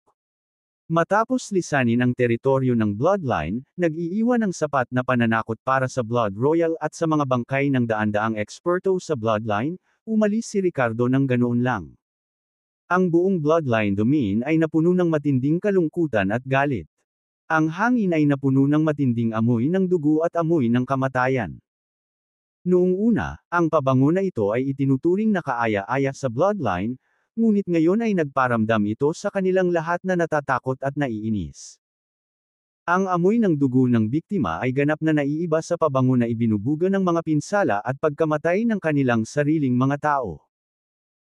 Matapos lisanin ang teritoryo ng Bloodline, nag-iiwan ng sapat na pananakot para sa Blood Royal at sa mga bangkay ng daan-daang eksperto sa Bloodline, umalis si Ricardo ng ganoon lang. Ang buong bloodline domain ay napuno ng matinding kalungkutan at galit. Ang hangin ay napuno ng matinding amoy ng dugo at amoy ng kamatayan. Noong una, ang pabango na ito ay itinuturing na kaaya-aya sa bloodline, ngunit ngayon ay nagparamdam ito sa kanilang lahat na natatakot at naiinis. Ang amoy ng dugo ng biktima ay ganap na naiiba sa pabango na ibinubuga ng mga pinsala at pagkamatay ng kanilang sariling mga tao.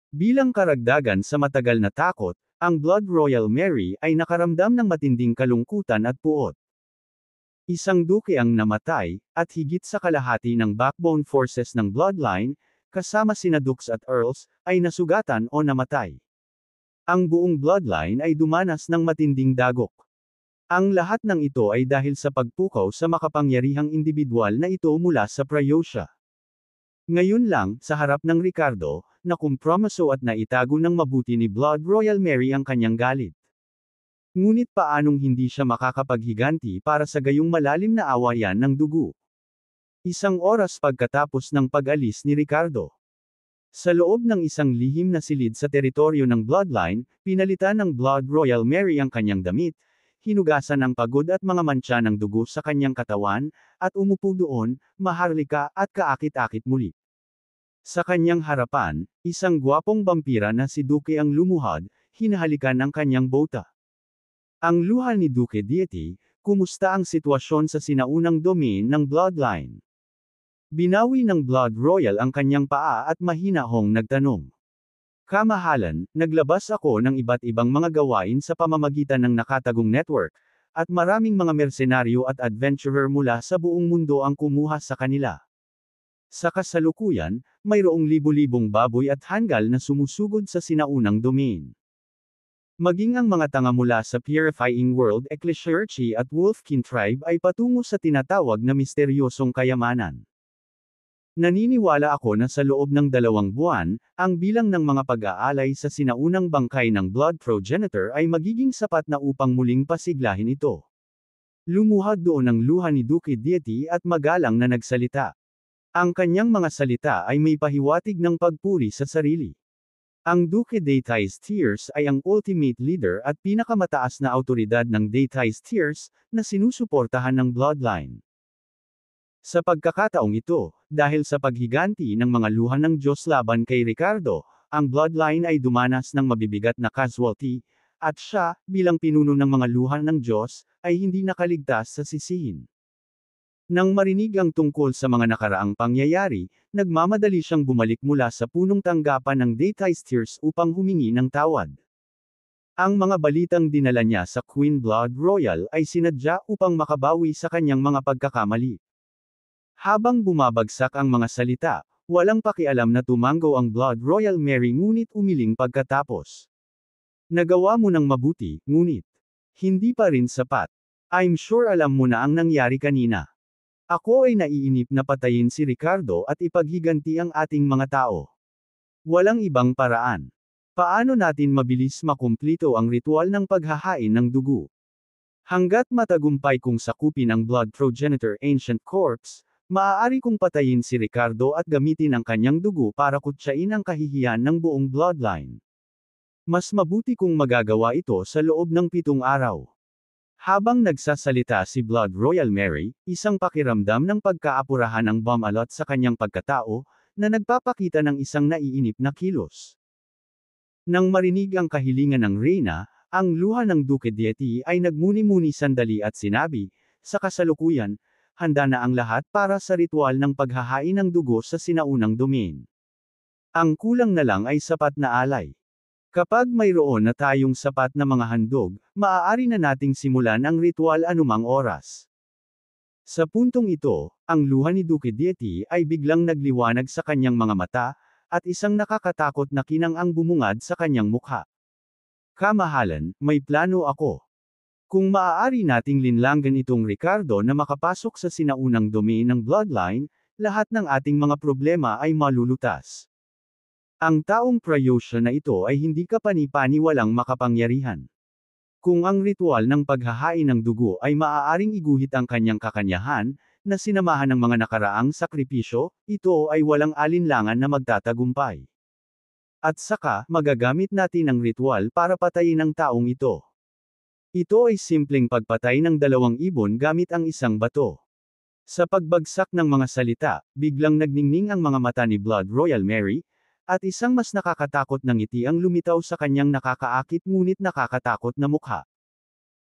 Bilang karagdagan sa matagal na takot, ang Blood Royal Mary ay nakaramdam ng matinding kalungkutan at puot. Isang duke ang namatay, at higit sa kalahati ng backbone forces ng bloodline, kasama sina dukes at earls, ay nasugatan o namatay. Ang buong bloodline ay dumanas ng matinding dagok. Ang lahat ng ito ay dahil sa pagpukaw sa makapangyarihang individual na ito mula sa Prayosha. Ngayon lang, sa harap ng Ricardo, nakumpromiso at naitago ng mabuti ni Blood Royal Mary ang kanyang galit. Ngunit paanong hindi siya makakapaghiganti para sa gayong malalim na awayan ng dugo? Isang oras pagkatapos ng pag-alis ni Ricardo. Sa loob ng isang lihim na silid sa teritoryo ng bloodline, pinalitan ng Blood Royal Mary ang kanyang damit, hinugasan ang pagod at mga mantsa ng dugo sa kanyang katawan, at umupo doon, maharlika at kaakit-akit muli. Sa kanyang harapan, isang gwapong vampira na si Duke ang lumuhad, hinahalikan ang kanyang bota. Ang luha ni Duke Deity, kumusta ang sitwasyon sa sinaunang domain ng bloodline? Binawi ng Blood Royal ang kanyang paa at mahinahong nagtanong. Kamahalan, naglabas ako ng iba't ibang mga gawain sa pamamagitan ng nakatagong network, at maraming mga mersenaryo at adventurer mula sa buong mundo ang kumuha sa kanila. Sa kasalukuyan, mayroong libu-libong baboy at hanggal na sumusugod sa sinaunang domain. Maging ang mga tanga mula sa Purifying World Ecclesiarchy at Wolfkin Tribe ay patungo sa tinatawag na misteryosong kayamanan. Naniniwala ako na sa loob ng 2 buwan, ang bilang ng mga pag-aalay sa sinaunang bangkay ng Blood Progenitor ay magiging sapat na upang muling pasiglahin ito. Lumuhad doon ang luha ni Duke Deity at magalang na nagsalita. Ang kanyang mga salita ay may pahiwatig ng pagpuri sa sarili. Ang Duke Deity's Tears ay ang ultimate leader at pinakamataas na autoridad ng Deity's Tears, na sinusuportahan ng bloodline. Sa pagkakataong ito, dahil sa paghiganti ng mga luha ng Diyos laban kay Ricardo, ang bloodline ay dumanas ng mabibigat na casualty, at siya, bilang pinuno ng mga luha ng Diyos, ay hindi nakaligtas sa sisihin. Nang marinig ang tungkol sa mga nakaraang pangyayari, nagmamadali siyang bumalik mula sa punong tanggapan ng Deity's Tears upang humingi ng tawad. Ang mga balitang dinala niya sa Queen Blood Royal ay sinadya upang makabawi sa kanyang mga pagkakamali. Habang bumabagsak ang mga salita, walang pakialam na tumanggo ang Blood Royal Mary ngunit umiling pagkatapos. Nagawa mo ng mabuti, ngunit hindi pa rin sapat. I'm sure alam mo na ang nangyari kanina. Ako ay naiinip na patayin si Ricardo at ipaghiganti ang ating mga tao. Walang ibang paraan. Paano natin mabilis makumplito ang ritual ng paghahain ng dugo? Hanggat matagumpay kong sakupin ang Blood Progenitor Ancient Corpse, maaari kong patayin si Ricardo at gamitin ang kanyang dugo para kutsain ang kahihiyan ng buong bloodline. Mas mabuti kung magagawa ito sa loob ng 7 araw. Habang nagsasalita si Blood Royal Mary, isang pakiramdam ng pagkaapurahan ang bumalot sa kanyang pagkatao, na nagpapakita ng isang naiinip na kilos. Nang marinig ang kahilingan ng Reyna, ang luha ng Duke Deity ay nagmuni-muni sandali at sinabi, sa kasalukuyan, handa na ang lahat para sa ritual ng paghahain ng dugo sa sinaunang domain. Ang kulang na lang ay sapat na alay. Kapag mayroon na tayong sapat na mga handog, maaari na nating simulan ang ritual anumang oras. Sa puntong ito, ang luha ni Duke Deity ay biglang nagliwanag sa kanyang mga mata, at isang nakakatakot na kinang-ang bumungad sa kanyang mukha. Kamahalan, may plano ako. Kung maaari nating linlanggan itong Ricardo na makapasok sa sinaunang domain ng bloodline, lahat ng ating mga problema ay malulutas. Ang taong Prayosha na ito ay hindi kapani-pani walang makapangyarihan. Kung ang ritual ng paghahain ng dugo ay maaaring iguhit ang kanyang kakanyahan, na sinamahan ng mga nakaraang sakripisyo, ito ay walang alinlangan na magtatagumpay. At saka, magagamit natin ang ritual para patayin ang taong ito. Ito ay simpleng pagpatay ng 2 ibon gamit ang isang bato. Sa pagbagsak ng mga salita, biglang nagningning ang mga mata ni Blood Royal Mary, at isang mas nakakatakot na ngiti ang lumitaw sa kanyang nakakaakit ngunit nakakatakot na mukha.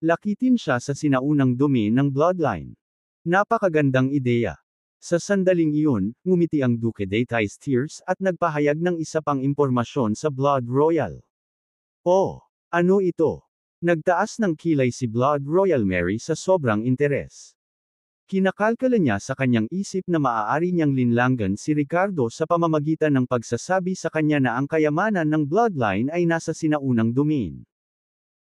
Lakitin siya sa sinaunang dumi ng bloodline. Napakagandang ideya. Sa sandaling iyon, ngumiti ang Duque de Tears at nagpahayag ng isa pang impormasyon sa Blood Royal. Oh, ano ito? Nagtaas ng kilay si Blood Royal Mary sa sobrang interes. Kinakalkala niya sa kanyang isip na maaari niyang linlangan si Ricardo sa pamamagitan ng pagsasabi sa kanya na ang kayamanan ng bloodline ay nasa sinaunang domain.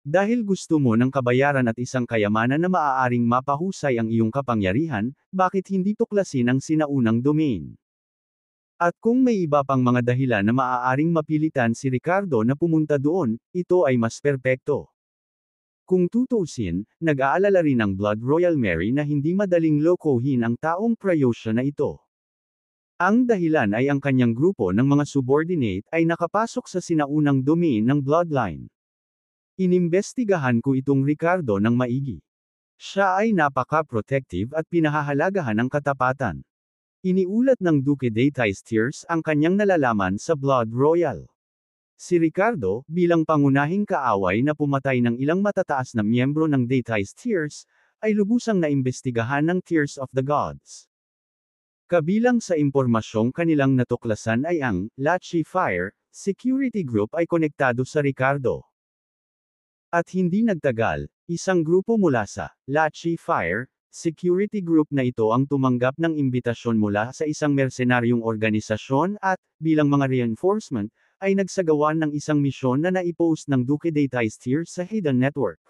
Dahil gusto mo ng kabayaran at isang kayamanan na maaaring mapahusay ang iyong kapangyarihan, bakit hindi tuklasin ang sinaunang domain? At kung may iba pang mga dahilan na maaaring mapilitan si Ricardo na pumunta doon, ito ay mas perpekto. Kung tutuusin, nag-aalala rin ang Blood Royal Mary na hindi madaling lokohin ang taong Prayosya na ito. Ang dahilan ay ang kanyang grupo ng mga subordinate ay nakapasok sa sinaunang domain ng bloodline. Inimbestigahan ko itong Ricardo ng maigi. Siya ay napaka-protective at pinahahalagahan ang katapatan. Iniulat ng Duque de Tears ang kanyang nalalaman sa Blood Royal. Si Ricardo, bilang pangunahing kaaway na pumatay ng ilang matataas na miyembro ng de Tears, ay lubusang naimbestigahan ng Tears of the Gods. Kabilang sa impormasyong kanilang natuklasan ay ang Lachi Fire Security Group ay konektado sa Ricardo. At hindi nagtagal, isang grupo mula sa Lachi Fire Security Group na ito ang tumanggap ng imbitasyon mula sa isang mersenaryong organisasyon at, bilang mga reinforcement, ay nagsagawa ng isang misyon na naipost ng Duque de Tears sa Hidden Network.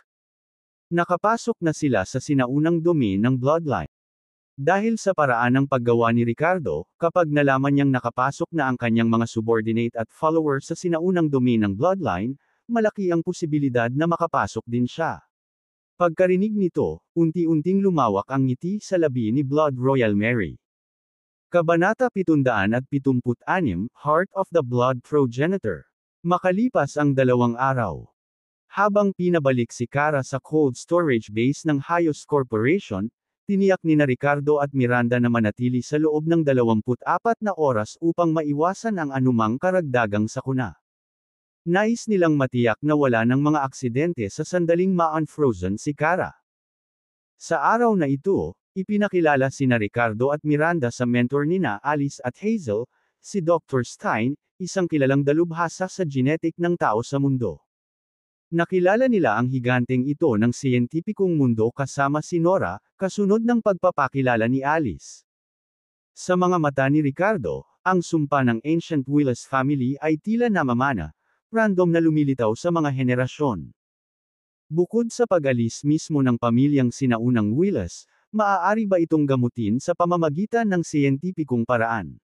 Nakapasok na sila sa sinaunang domain ng bloodline. Dahil sa paraan ng paggawa ni Ricardo, kapag nalaman niyang nakapasok na ang kanyang mga subordinate at followers sa sinaunang domain ng bloodline, malaki ang posibilidad na makapasok din siya. Pagkarinig nito, unti-unting lumawak ang ngiti sa labi ni Blood Royal Mary. Kabanata 776, Heart of the Blood Progenitor. Makalipas ang 2 araw. Habang pinabalik si Kara sa cold storage base ng Hayos Corporation, tiniyak ni Ricardo at Miranda na manatili sa loob ng 24 na oras upang maiwasan ang anumang karagdagang sakuna. Nais nilang matiyak na wala ng mga aksidente sa sandaling ma-unfrozen si Kara. Sa araw na ito, ipinakilala sina Ricardo at Miranda sa mentor nina Alice at Hazel, si Dr. Stein, isang kilalang dalubhasa sa genetic ng tao sa mundo. Nakilala nila ang higanteng ito ng siyentipikong mundo kasama si Nora, kasunod ng pagpapakilala ni Alice. Sa mga mata ni Ricardo, ang sumpa ng Ancient Willis family ay tila namamana, random na lumilitaw sa mga henerasyon. Bukod sa pag-alis mismo ng pamilyang sinaunang Willis, maaari ba itong gamutin sa pamamagitan ng siyentipikong paraan?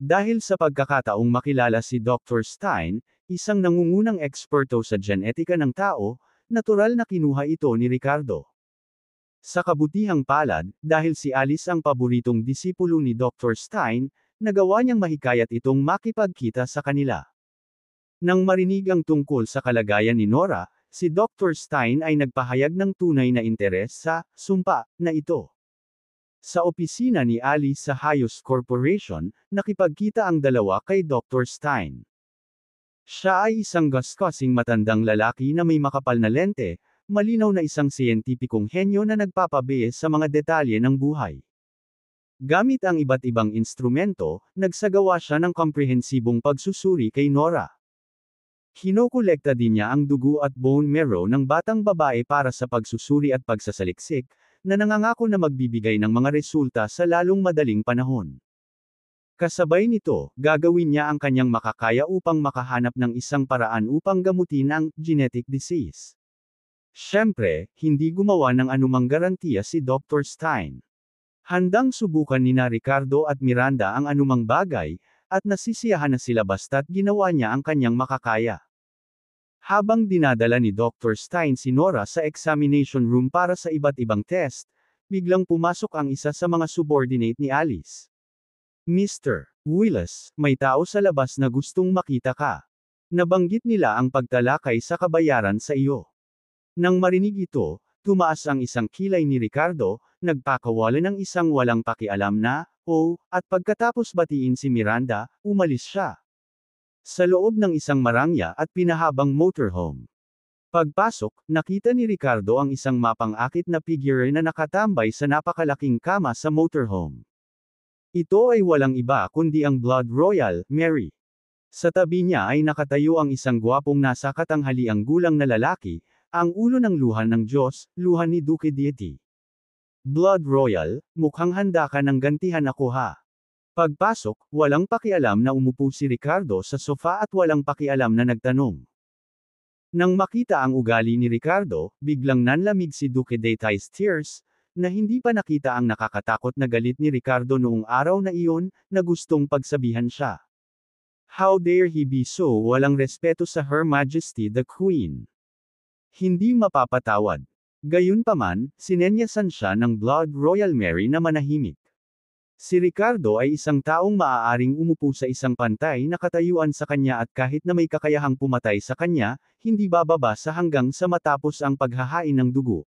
Dahil sa pagkakataong makilala si Dr. Stein, isang nangungunang eksperto sa genetika ng tao, natural na kinuha ito ni Ricardo. Sa kabutihang palad, dahil si Alice ang paboritong disipulo ni Dr. Stein, nagawa niyang mahikayat itong makipagkita sa kanila. Nang marinig ang tungkol sa kalagayan ni Nora, si Dr. Stein ay nagpahayag ng tunay na interes sa sumpa na ito. Sa opisina ni Alice sa Hayos Corporation, nakipagkita ang dalawa kay Dr. Stein. Siya ay isang gaskasing matandang lalaki na may makapal na lente, malinaw na isang siyentipikong henyo na nagpapabies sa mga detalye ng buhay. Gamit ang iba't ibang instrumento, nagsagawa siya ng komprehensibong pagsusuri kay Nora. Kinokolekta din niya ang dugo at bone marrow ng batang babae para sa pagsusuri at pagsasaliksik, na nangangako na magbibigay ng mga resulta sa lalong madaling panahon. Kasabay nito, gagawin niya ang kanyang makakaya upang makahanap ng isang paraan upang gamutin ang genetic disease. Siyempre, hindi gumawa ng anumang garantiya si Dr. Stein. Handang subukan nina Ricardo at Miranda ang anumang bagay, at nasisiyahan na sila basta't ginawa niya ang kanyang makakaya. Habang dinadala ni Dr. Stein si Nora sa examination room para sa iba't ibang test, biglang pumasok ang isa sa mga subordinate ni Alice. Mr. Willis, may tao sa labas na gustong makita ka. Nabanggit nila ang pagtalakay sa kabayaran sa iyo. Nang marinig ito, tumaas ang isang kilay ni Ricardo, nagpakawala ng isang walang pakialam na, "Oh," at pagkatapos batiin si Miranda, umalis siya. Sa loob ng isang marangya at pinahabang motorhome. Pagpasok, nakita ni Ricardo ang isang mapang-akit na figure na nakatambay sa napakalaking kama sa motorhome. Ito ay walang iba kundi ang Blood Royal, Mary. Sa tabi niya ay nakatayo ang isang gwapong nasa katanghaliang gulang na lalaki, ang ulo ng luha ng Diyos, luha ni Duque Deity. Blood Royal, mukhang handa ka ng gantihan ako ha. Pagpasok, walang pakialam na umupo si Ricardo sa sofa at walang pakialam na nagtanong. Nang makita ang ugali ni Ricardo, biglang nanlamig si Duque de Tears, na hindi pa nakita ang nakakatakot na galit ni Ricardo noong araw na iyon, na gustong pagsabihan siya. How dare he be so walang respeto sa Her Majesty the Queen? Hindi mapapatawad. Gayunpaman, sinenyasan siya ng Blood Royal Mary na manahimik. Si Ricardo ay isang taong maaaring umupo sa isang pantay na katayuan sa kanya at kahit na may kakayahang pumatay sa kanya, hindi bababa sa hanggang sa matapos ang paghahain ng dugo.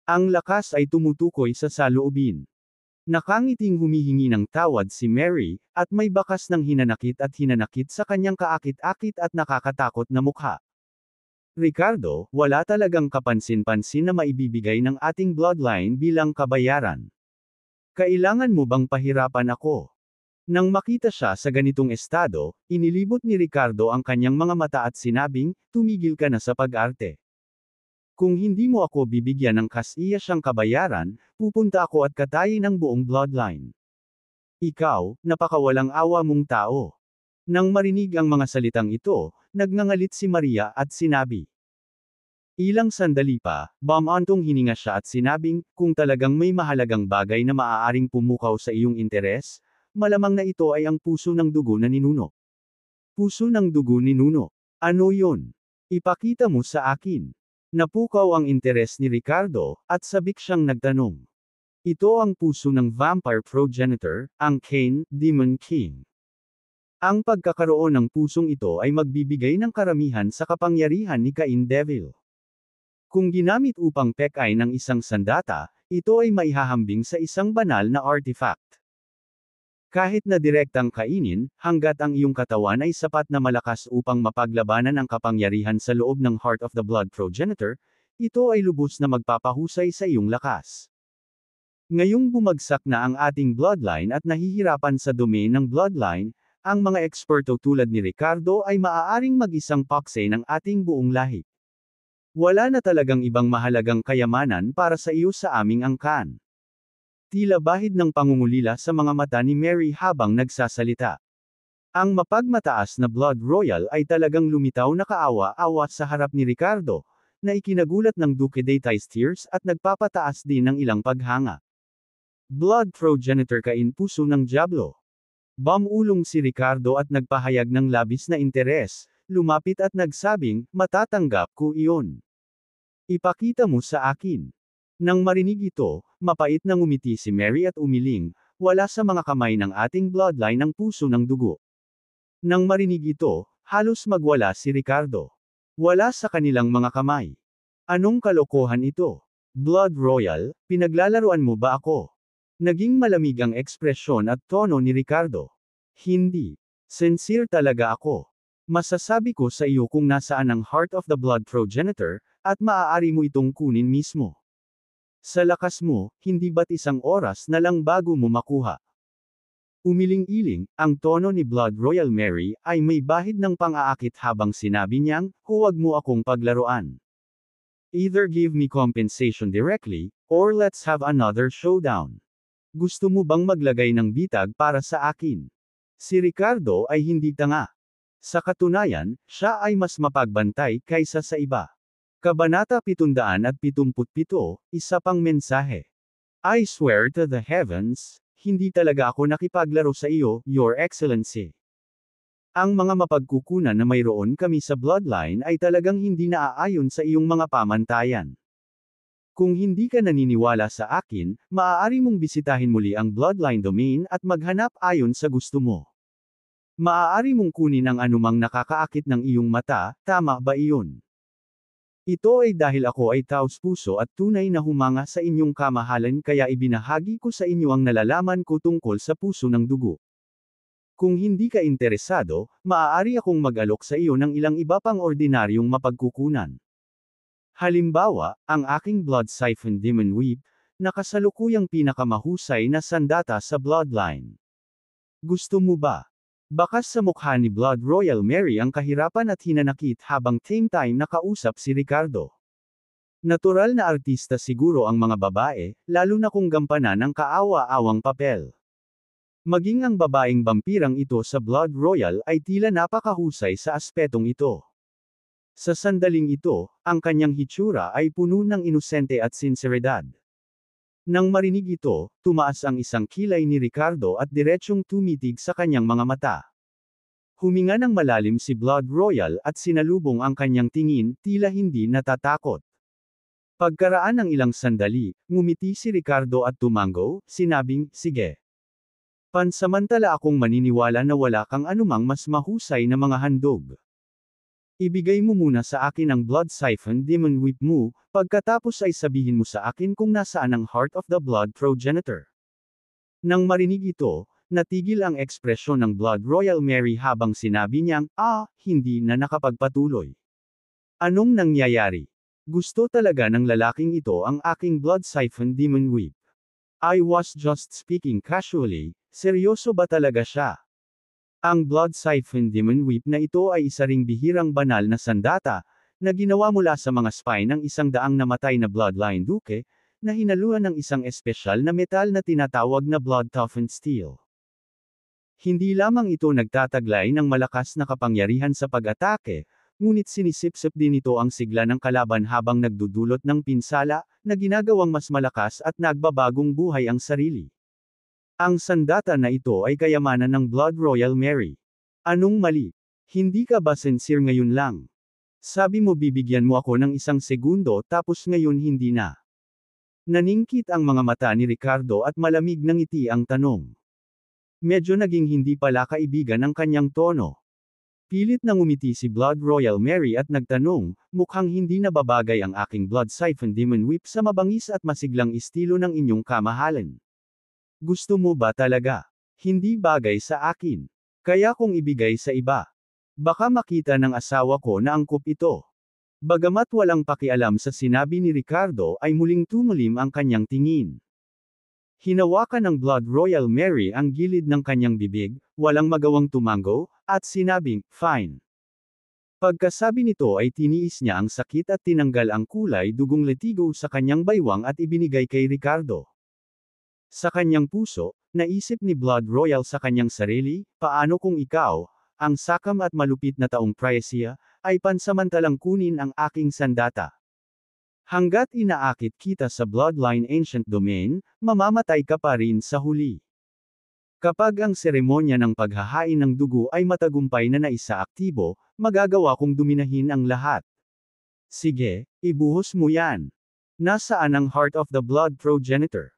Ang lakas ay tumutukoy sa saloobin. Nakangiting humihingi ng tawad si Mary, at may bakas ng hinanakit sa kanyang kaakit-akit at nakakatakot na mukha. Ricardo, wala talagang kapansin-pansin na maibibigay ng ating bloodline bilang kabayaran. Kailangan mo bang pahirapan ako? Nang makita siya sa ganitong estado, inilibot ni Ricardo ang kanyang mga mata at sinabing, "Tumigil ka na sa pag-arte. Kung hindi mo ako bibigyan ng kasiyasang kabayaran, pupunta ako at katayin ang buong bloodline. Ikaw, napakawalang awa mong tao." Nang marinig ang mga salitang ito, nagngangalit si Maria at sinabi. Ilang sandali pa, bumantong hininga siya at sinabing, "Kung talagang may mahalagang bagay na maaaring pumukaw sa iyong interes, malamang na ito ay ang puso ng dugo na ninuno." Puso ng dugo ninuno. Ano yon? Ipakita mo sa akin. Napukaw ang interes ni Ricardo, at sabik siyang nagtanong. Ito ang puso ng vampire progenitor, ang Cain, Demon King. Ang pagkakaroon ng pusong ito ay magbibigay ng karamihan sa kapangyarihan ni Cain Devil. Kung ginamit upang pekay ng isang sandata, ito ay maihahambing sa isang banal na artifact. Kahit na direktang kainin, hanggat ang iyong katawan ay sapat na malakas upang mapaglabanan ang kapangyarihan sa loob ng Heart of the Blood Progenitor, ito ay lubos na magpapahusay sa iyong lakas. Ngayong bumagsak na ang ating bloodline at nahihirapan sa domain ng bloodline, ang mga eksperto tulad ni Ricardo ay maaaring mag-isang pakse ng ating buong lahi. Wala na talagang ibang mahalagang kayamanan para sa iyo sa aming angkan. Tila bahid ng pangungulila sa mga mata ni Mary habang nagsasalita. Ang mapagmataas na Blood Royal ay talagang lumitaw na kaawa-awa sa harap ni Ricardo, na ikinagulat ng Duque de Tears at nagpapataas din ng ilang paghanga. Blood Progenitor Cain puso ng Diablo. Bumulong si Ricardo at nagpahayag ng labis na interes, lumapit at nagsabing, "Matatanggap ko iyon. Ipakita mo sa akin." Nang marinig ito, mapait na ngumiti si Mary at umiling, "Wala sa mga kamay ng ating bloodline ang puso ng dugo." Nang marinig ito, halos magwala si Ricardo. Wala sa kanilang mga kamay. Anong kalokohan ito? Blood Royal, pinaglalaruan mo ba ako? Naging malamig ang ekspresyon at tono ni Ricardo. Hindi. Sincere talaga ako. Masasabi ko sa iyo kung nasaan ang Heart of the Blood Progenitor, at maaari mo itong kunin mismo. Sa lakas mo, hindi ba't isang oras na lang bago mo makuha? Umiling-iling, ang tono ni Blood Royal Mary ay may bahid ng pang-aakit habang sinabi niyang, "Huwag mo akong paglaruan. Either give me compensation directly, or let's have another showdown. Gusto mo bang maglagay ng bitag para sa akin?" Si Ricardo ay hindi tanga. Sa katunayan, siya ay mas mapagbantay kaysa sa iba. Kabanata 777, isa pang mensahe. I swear to the heavens, hindi talaga ako nakipaglaro sa iyo, Your Excellency. Ang mga mapagkukunan na mayroon kami sa bloodline ay talagang hindi naaayon sa iyong mga pamantayan. Kung hindi ka naniniwala sa akin, maaari mong bisitahin muli ang Bloodline domain at maghanap ayon sa gusto mo. Maaari mong kunin ang anumang nakakaakit ng iyong mata, tama ba iyon? Ito ay dahil ako ay taos-puso at tunay na humanga sa inyong kamahalan kaya ibinahagi ko sa inyo ang nalalaman ko tungkol sa puso ng dugo. Kung hindi ka interesado, maaari akong mag-alok sa iyo ng ilang iba pang ordinaryong mapagkukunan. Halimbawa, ang aking Blood Siphon Demon Whip, na kasalukuyang pinakamahusay na sandata sa Bloodline. Gusto mo ba? Bakas sa mukha ni Blood Royal Mary ang kahirapan at hinanakit habang same time nakausap si Ricardo. Natural na artista siguro ang mga babae, lalo na kung gampanan ng kaawa-awang papel. Maging ang babaeng bampirang ito sa Blood Royal ay tila napakahusay sa aspetong ito. Sa sandaling ito, ang kanyang hitsura ay puno ng inosente at sinseridad. Nang marinig ito, tumaas ang isang kilay ni Ricardo at diretsyong tumitig sa kanyang mga mata. Huminga ng malalim si Blood Royal at sinalubong ang kanyang tingin, tila hindi natatakot. Pagkaraan ng ilang sandali, ngumiti si Ricardo at tumango, sinabing, sige. Pansamantala akong maniniwala na wala kang anumang mas mahusay na mga handog. Ibigay mo muna sa akin ang Blood Siphon Demon Whip mo, pagkatapos ay sabihin mo sa akin kung nasaan ang Heart of the Blood Progenitor. Nang marinig ito, natigil ang ekspresyon ng Blood Royal Mary habang sinabi niyang, hindi na nakapagpatuloy. Anong nangyayari? Gusto talaga ng lalaking ito ang aking Blood Siphon Demon Whip. I was just speaking casually, seryoso ba talaga siya? Ang Blood Siphon Demon Whip na ito ay isa ring bihirang banal na sandata, na ginawa mula sa mga spine ng 100 namatay na Bloodline Duke, na hinaluan ng isang espesyal na metal na tinatawag na blood-toughened steel. Hindi lamang ito nagtataglay ng malakas na kapangyarihan sa pag-atake, ngunit sinisipsip din ito ang sigla ng kalaban habang nagdudulot ng pinsala, na ginagawang mas malakas at nagbabagong buhay ang sarili. Ang sandata na ito ay kayamanan ng Blood Royal Mary. Anong mali? Hindi ka ba sincere ngayon lang? Sabi mo bibigyan mo ako ng 1 segundo tapos ngayon hindi na. Naningkit ang mga mata ni Ricardo at malamig na ngiti ang tanong. Medyo naging hindi pala kaibigan ang kanyang tono. Pilit na ngumiti si Blood Royal Mary at nagtanong, mukhang hindi nababagay ang aking Blood Siphon Demon Whip sa mabangis at masiglang estilo ng inyong kamahalan. Gusto mo ba talaga? Hindi bagay sa akin. Kaya kong ibigay sa iba. Baka makita ng asawa ko na angkop ito. Bagamat walang pakialam sa sinabi ni Ricardo ay muling tumulim ang kanyang tingin. Hinawakan ng Blood Royal Mary ang gilid ng kanyang bibig, walang magawang tumango, at sinabing, fine. Pagkasabi nito ay tiniis niya ang sakit at tinanggal ang kulay dugong letigo sa kanyang baywang at ibinigay kay Ricardo. Sa kanyang puso, naisip ni Blood Royal sa kanyang sarili, paano kung ikaw, ang sakam at malupit na taong Praesia, ay pansamantalang kunin ang aking sandata. Hanggat inaakit kita sa Bloodline Ancient Domain, mamamatay ka pa rin sa huli. Kapag ang seremonya ng paghahain ng dugo ay matagumpay na naisaaktibo, magagawa kong duminahin ang lahat. Sige, ibuhos mo yan. Nasaan ang Heart of the Blood Progenitor?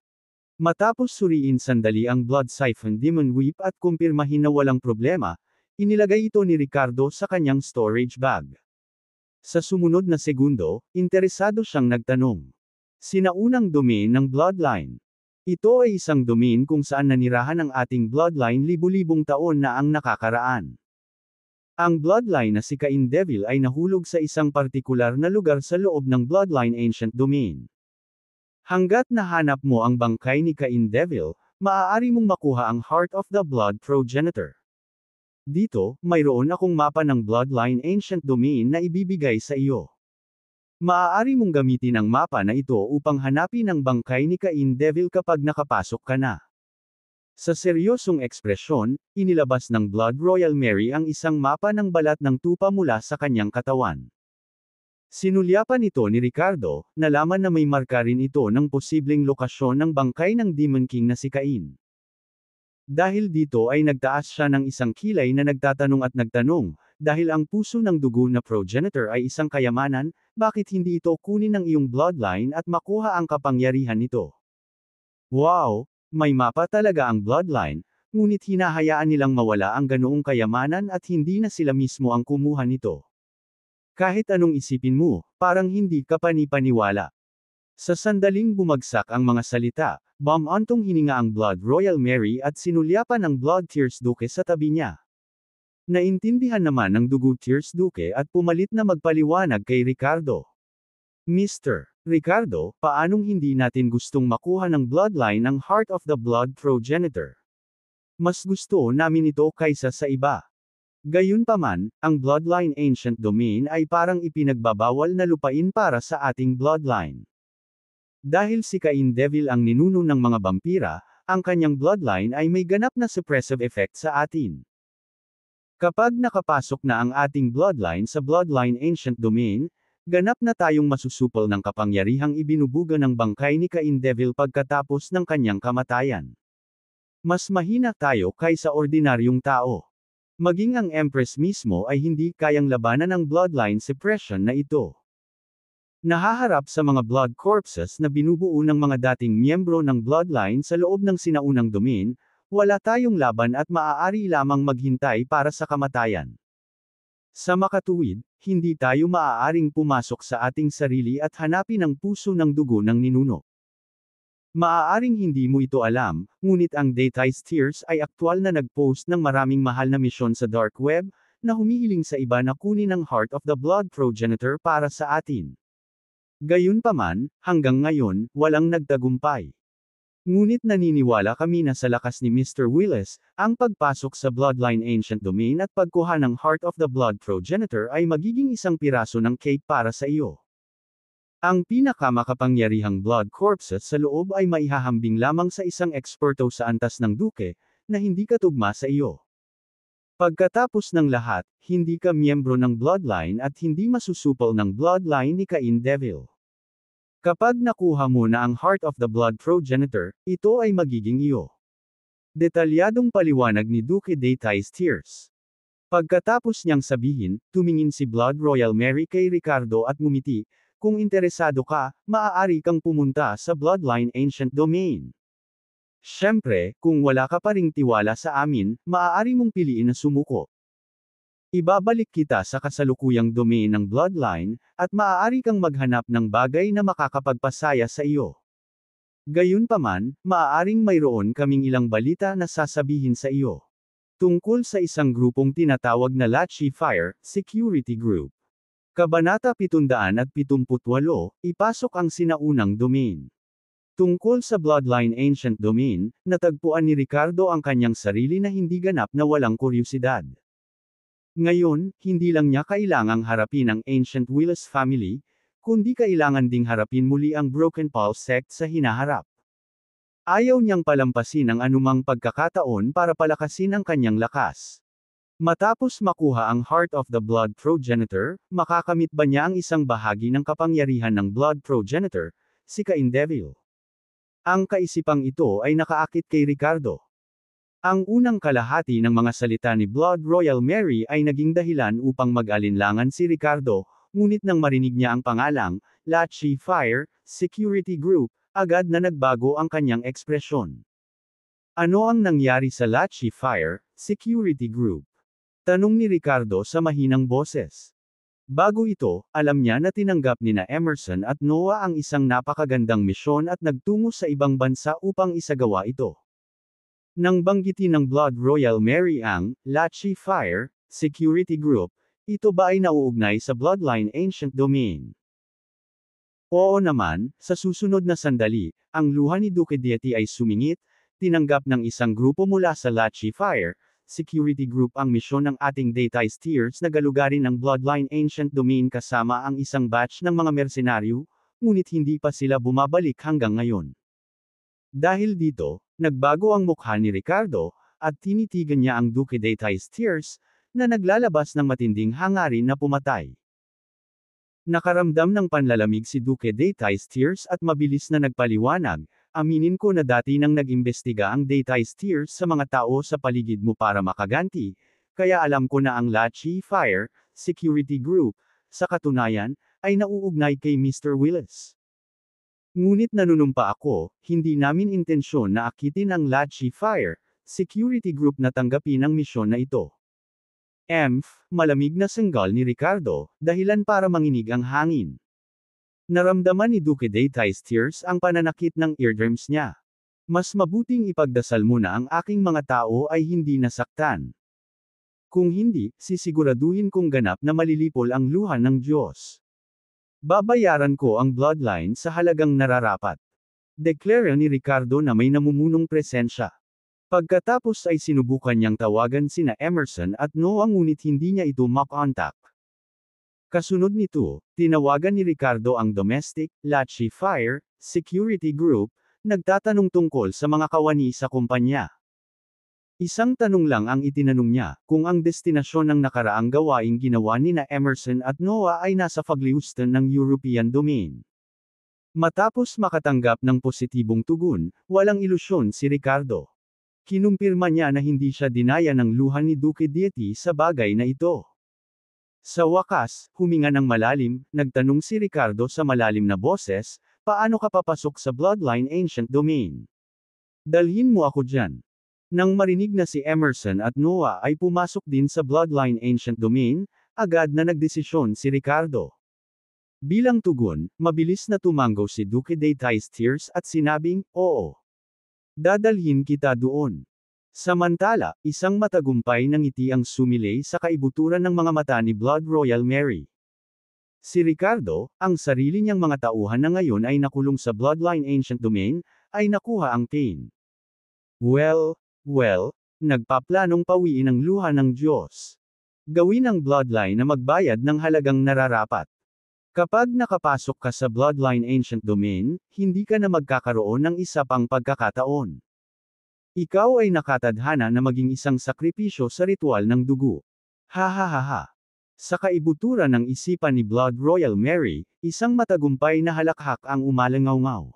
Matapos suriin sandali ang Blood Siphon Demon Whip at kumpirmahin na walang problema, inilagay ito ni Ricardo sa kanyang storage bag. Sa sumunod na segundo, interesado siyang nagtanong. Sinaunang domain ng Bloodline. Ito ay isang domain kung saan nanirahan ang ating Bloodline libu-libong taon na ang nakakaraan. Ang Bloodline na si Cain Devil ay nahulog sa isang partikular na lugar sa loob ng Bloodline Ancient Domain. Hanggat nahanap mo ang bangkay ni Cain Devil, maaari mong makuha ang Heart of the Blood Progenitor. Dito, mayroon akong mapa ng Bloodline Ancient Domain na ibibigay sa iyo. Maaari mong gamitin ang mapa na ito upang hanapin ang bangkay ni Cain Devil kapag nakapasok ka na. Sa seryosong ekspresyon, inilabas ng Blood Royal Mary ang isang mapa ng balat ng tupa mula sa kanyang katawan. Sinulyapan ito ni Ricardo, nalaman na may marka rin ito ng posibleng lokasyon ng bangkay ng Demon King na si Cain. Dahil dito ay nagtaas siya ng isang kilay na nagtatanong at nagtanong, dahil ang puso ng dugo na progenitor ay isang kayamanan, bakit hindi ito kunin ng iyong bloodline at makuha ang kapangyarihan nito? Wow, may mapa talaga ang bloodline, ngunit hinahayaan nilang mawala ang ganoong kayamanan at hindi na sila mismo ang kumuha nito. Kahit anong isipin mo, parang hindi ka panipaniwala. Sa sandaling bumagsak ang mga salita, bumantong hininga ang Blood Royal Mary at sinulyapan ang Blood Tears Duke sa tabi niya. Naintindihan naman ng Dugo Tears Duke at pumalit na magpaliwanag kay Ricardo. Mr. Ricardo, paanong hindi natin gustong makuha ng bloodline ang Heart of the Blood Progenitor? Mas gusto namin ito kaysa sa iba. Gayunpaman, ang Bloodline Ancient Domain ay parang ipinagbabawal na lupain para sa ating bloodline. Dahil si Cain Devil ang ninuno ng mga vampira, ang kanyang bloodline ay may ganap na suppressive effect sa atin. Kapag nakapasok na ang ating bloodline sa Bloodline Ancient Domain, ganap na tayong masusupol ng kapangyarihang ibinubuga ng bangkay ni Cain Devil pagkatapos ng kanyang kamatayan. Mas mahina tayo kaysa ordinaryong tao. Maging ang Empress mismo ay hindi kayang labanan ang bloodline suppression na ito. Nahaharap sa mga blood corpses na binubuo ng mga dating miyembro ng bloodline sa loob ng sinaunang domain, wala tayong laban at maaari lamang maghintay para sa kamatayan. Sa makatuwid, hindi tayo maaaring pumasok sa ating sarili at hanapin ang puso ng dugo ng ninuno. Maaaring hindi mo ito alam, ngunit ang Deity's Tears ay aktwal na nag-post ng maraming mahal na misyon sa dark web, na humihiling sa iba na kunin ang Heart of the Blood Progenitor para sa atin. Gayunpaman, hanggang ngayon, walang nagtagumpay. Ngunit naniniwala kami na sa lakas ni Mr. Willis, ang pagpasok sa Bloodline Ancient Domain at pagkuha ng Heart of the Blood Progenitor ay magiging isang piraso ng cake para sa iyo. Ang pinakamakapangyarihang blood corpses sa loob ay maihahambing lamang sa isang eksperto sa antas ng duke, na hindi katugma sa iyo. Pagkatapos ng lahat, hindi ka miyembro ng bloodline at hindi masusupol ng bloodline ni Cain Devil. Kapag nakuha mo na ang Heart of the Blood Progenitor, ito ay magiging iyo. Detalyadong paliwanag ni Duke Deity's Tears. Pagkatapos niyang sabihin, tumingin si Blood Royal Mary kay Ricardo at ngumiti, kung interesado ka, maaari kang pumunta sa Bloodline Ancient Domain. Siyempre, kung wala ka pa ring tiwala sa amin, maaari mong piliin na sumuko. Ibabalik kita sa kasalukuyang domain ng bloodline, at maaari kang maghanap ng bagay na makakapagpasaya sa iyo. Gayunpaman, maaaring mayroon kaming ilang balita na sasabihin sa iyo. Tungkol sa isang grupong tinatawag na Lachi Fire Security Group. Kabanata 778, ipasok ang sinaunang domain. Tungkol sa Bloodline Ancient Domain, natagpuan ni Ricardo ang kanyang sarili na hindi ganap na walang kuryosidad. Ngayon, hindi lang niya kailangang harapin ang Ancient Willis family, kundi kailangan ding harapin muli ang Broken Pulse sect sa hinaharap. Ayaw niyang palampasin ang anumang pagkakataon para palakasin ang kanyang lakas. Matapos makuha ang Heart of the Blood Progenitor, makakamit ba niya ang isang bahagi ng kapangyarihan ng Blood Progenitor, si Cain Devil? Ang kaisipang ito ay nakaakit kay Ricardo. Ang unang kalahati ng mga salita ni Blood Royal Mary ay naging dahilan upang mag-alinlangan si Ricardo, ngunit nang marinig niya ang pangalang, Lachi Fire Security Group, agad na nagbago ang kanyang ekspresyon. Ano ang nangyari sa Lachi Fire Security Group? Tanong ni Ricardo sa mahinang boses. Bago ito, alam niya na tinanggap nina Emerson at Noah ang isang napakagandang misyon at nagtungo sa ibang bansa upang isagawa ito. Nang banggitin ng Blood Royal Mary ang Lachi Fire Security Group, ito ba ay nauugnay sa Bloodline Ancient Domain? Oo naman, sa susunod na sandali, ang luha ni Duke Deity ay sumingit, tinanggap ng isang grupo mula sa Lachi Fire Security Group ang misyon ng ating Deity's Tears na galugarin ang Bloodline Ancient Domain kasama ang isang batch ng mga mersenaryo, ngunit hindi pa sila bumabalik hanggang ngayon. Dahil dito, nagbago ang mukha ni Ricardo, at tinitigan niya ang Duke Deity's Tears, na naglalabas ng matinding hangarin na pumatay. Nakaramdam ng panlalamig si Duke Deity's Tears at mabilis na nagpaliwanag, aminin ko na dati nang nag-imbestiga ang Deity's Tears sa mga tao sa paligid mo para makaganti, kaya alam ko na ang Lachi Fire Security Group, sa katunayan, ay nauugnay kay Mr. Willis. Ngunit nanunumpa ako, hindi namin intensyon na akitin ang Lachi Fire Security Group na tanggapin ang misyon na ito. Malamig na senggal ni Ricardo, dahilan para manginig ang hangin. Naramdaman ni Duque de Taistiers ang pananakit ng eardrums niya. Mas mabuting ipagdasal muna ang aking mga tao ay hindi nasaktan. Kung hindi, sisiguraduhin kong ganap na malilipol ang luha ng Diyos. Babayaran ko ang bloodline sa halagang nararapat. Deklara ni Ricardo na may namumunong presensya. Pagkatapos ay sinubukan niyang tawagan sina Emerson at Noah ngunit hindi niya ito makontak. Kasunod nito, tinawagan ni Ricardo ang Domestic Lachi Fire Security Group, nagtatanong tungkol sa mga kawani sa kumpanya. Isang tanong lang ang itinanong niya, kung ang destinasyon ng nakaraang gawaing ginawa ni na Emerson at Noah ay nasa Fagleuston ng European Domain. Matapos makatanggap ng positibong tugon, walang ilusyon si Ricardo. Kinumpirma niya na hindi siya dinaya ng luha ni Duque Deity sa bagay na ito. Sa wakas, huminga ng malalim, nagtanong si Ricardo sa malalim na boses, paano ka papasok sa Bloodline Ancient Domain? Dalhin mo ako dyan. Nang marinig na si Emerson at Noah ay pumasok din sa Bloodline Ancient Domain, agad na nagdesisyon si Ricardo. Bilang tugon, mabilis na tumango si Duque de Taistiers at sinabing, oo. Dadalhin kita doon. Samantala, isang matagumpay na ngiti ang sumilay sa kaibuturan ng mga mata ni Blood Royal Mary. Si Ricardo, ang sarili niyang mga tauhan na ngayon ay nakulong sa Bloodline Ancient Domain, ay nakuha ang pain. Well, nagpaplanong pawiin ang luha ng Diyos. Gawin ang Bloodline na magbayad ng halagang nararapat. Kapag nakapasok ka sa Bloodline Ancient Domain, hindi ka na magkakaroon ng isa pang pagkakataon. Ikaw ay nakatadhana na maging isang sakripisyo sa ritual ng dugo. Ha. Sa kaibuturan ng isipan ni Blood Royal Mary, isang matagumpay na halakhak ang umalangaw-ngaw.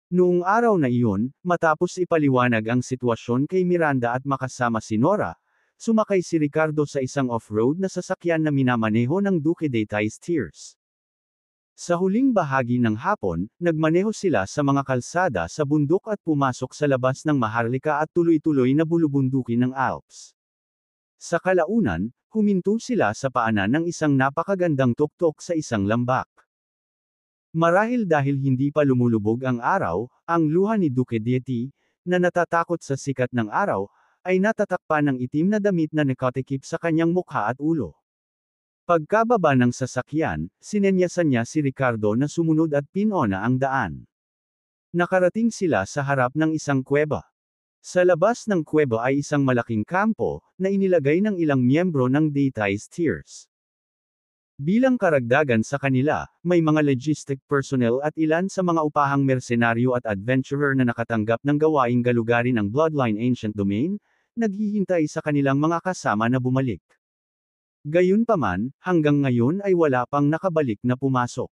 Noong araw na iyon, matapos ipaliwanag ang sitwasyon kay Miranda at makasama si Nora, sumakay si Ricardo sa isang off-road na sasakyan na minamaneho ng Duque de Taistiers. Sa huling bahagi ng hapon, nagmaneho sila sa mga kalsada sa bundok at pumasok sa labas ng Maharlika at tuloy-tuloy na bulubundukin ng Alps. Sa kalaunan, huminto sila sa paanan ng isang napakagandang tuktok sa isang lambak. Marahil dahil hindi pa lumulubog ang araw, ang luha ni Duque Deity, na natatakot sa sikat ng araw, ay natatakpan ng itim na damit na nakatikip sa kanyang mukha at ulo. Pagkababa ng sasakyan, sinenyasan niya si Ricardo na sumunod at pinona ang daan. Nakarating sila sa harap ng isang kuweba. Sa labas ng kuweba ay isang malaking kampo, na inilagay ng ilang miyembro ng de Taistiers. Bilang karagdagan sa kanila, may mga logistic personnel at ilan sa mga upahang mersenaryo at adventurer na nakatanggap ng gawaing galugarin ng Bloodline Ancient Domain, naghihintay sa kanilang mga kasama na bumalik. Gayunpaman, hanggang ngayon ay wala pang nakabalik na pumasok.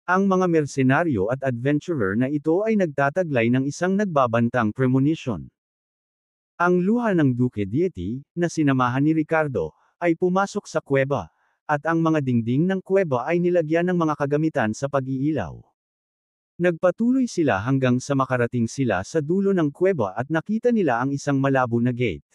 Ang mga mersenaryo at adventurer na ito ay nagtataglay ng isang nagbabantang premonition. Ang luha ng Duque Deity, na sinamahan ni Ricardo, ay pumasok sa kuweba, at ang mga dingding ng kuweba ay nilagyan ng mga kagamitan sa pag-iilaw. Nagpatuloy sila hanggang sa makarating sila sa dulo ng kuweba at nakita nila ang isang malabo na gate.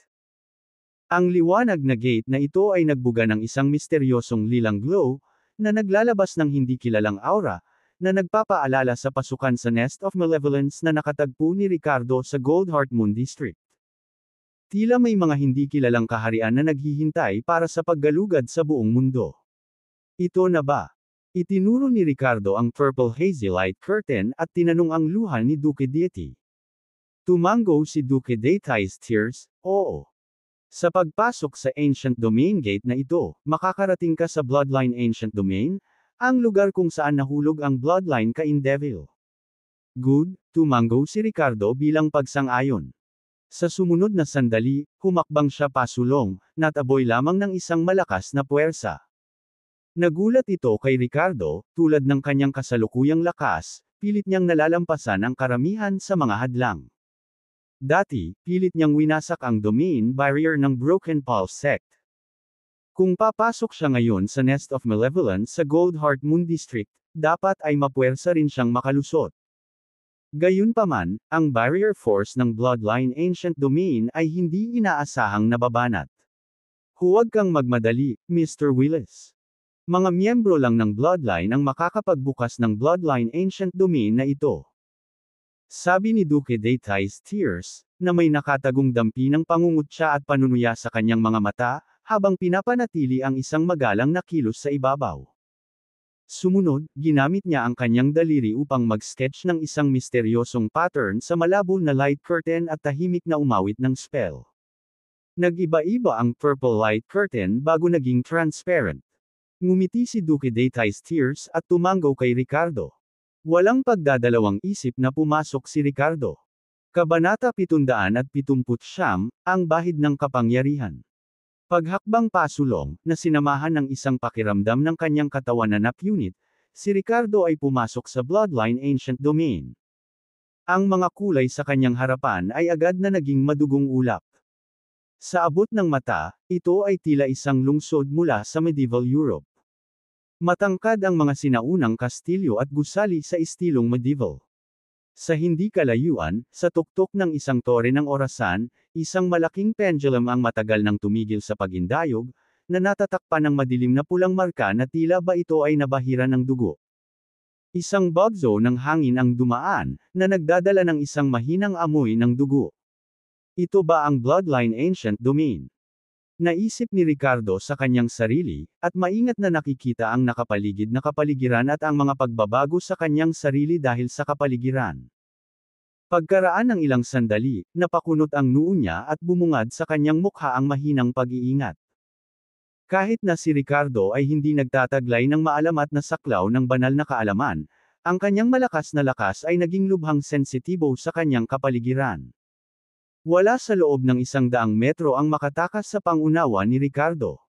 Ang liwanag na gate na ito ay nagbuga ng isang misteryosong lilang glow, na naglalabas ng hindi kilalang aura, na nagpapaalala sa pasukan sa Nest of Malevolence na nakatagpo ni Ricardo sa Goldheart Moon District. Tila may mga hindi kilalang kaharian na naghihintay para sa paggalugad sa buong mundo. Ito na ba? Itinuro ni Ricardo ang Purple Hazy Light Curtain at tinanong ang luha ni Duque Deity. Tumango si Duque de Taistiers, oo. Sa pagpasok sa Ancient Domain Gate na ito, makakarating ka sa Bloodline Ancient Domain, ang lugar kung saan nahulog ang Bloodline Cain Devil. Good, tumango si Ricardo bilang pagsang-ayon. Sa sumunod na sandali, humakbang siya pasulong, nataboy lamang ng isang malakas na puwersa. Nagulat ito kay Ricardo, tulad ng kanyang kasalukuyang lakas, pilit niyang nalalampasan ang karamihan sa mga hadlang. Dati, pilit niyang winasak ang domain barrier ng Broken Pulse Sect. Kung papasok siya ngayon sa Nest of Malevolence sa Goldheart Moon District, dapat ay mapuwersa rin siyang makalusot. Gayunpaman, ang barrier force ng Bloodline Ancient Domain ay hindi inaasahang nababanat. Huwag kang magmadali, Mr. Willis. Mga miyembro lang ng Bloodline ang makakapagbukas ng Bloodline Ancient Domain na ito. Sabi ni Duque de Tais Tears, na may nakatagong dampi ng pangungutya at panunuya sa kanyang mga mata, habang pinapanatili ang isang magalang na kilos sa ibabaw. Sumunod, ginamit niya ang kanyang daliri upang mag-sketch ng isang misteryosong pattern sa malabo na light curtain at tahimik na umawit ng spell. Nag-iba-iba ang purple light curtain bago naging transparent. Ngumiti si Duque de Tais Tears at tumanggaw kay Ricardo. Walang pagdadalawang isip na pumasok si Ricardo. Kabanata 779, ang bahid ng kapangyarihan. Paghakbang pasulong, na sinamahan ng isang pakiramdam ng kanyang katawan na napunit, si Ricardo ay pumasok sa Bloodline Ancient Domain. Ang mga kulay sa kanyang harapan ay agad na naging madugong ulap. Sa abot ng mata, ito ay tila isang lungsod mula sa medieval Europe. Matangkad ang mga sinaunang kastilyo at gusali sa estilong medieval. Sa hindi kalayuan, sa tuktok ng isang tore ng orasan, isang malaking pendulum ang matagal nang tumigil sa pagindayog, na natatakpan ng madilim na pulang marka na tila ba ito ay nabahira ng dugo. Isang bugzo ng hangin ang dumaan, na nagdadala ng isang mahinang amoy ng dugo. Ito ba ang Bloodline Ancient Domain? Naisip ni Ricardo sa kanyang sarili, at maingat na nakikita ang nakapaligid na kapaligiran at ang mga pagbabago sa kanyang sarili dahil sa kapaligiran. Pagkaraan ng ilang sandali, napakunot ang noo niya at bumungad sa kanyang mukha ang mahinang pag-iingat. Kahit na si Ricardo ay hindi nagtataglay ng maalamat na saklaw ng banal na kaalaman, ang kanyang malakas na lakas ay naging lubhang sensitibo sa kanyang kapaligiran. Wala sa loob ng 100 metro ang makatakas sa pangunawa ni Ricardo.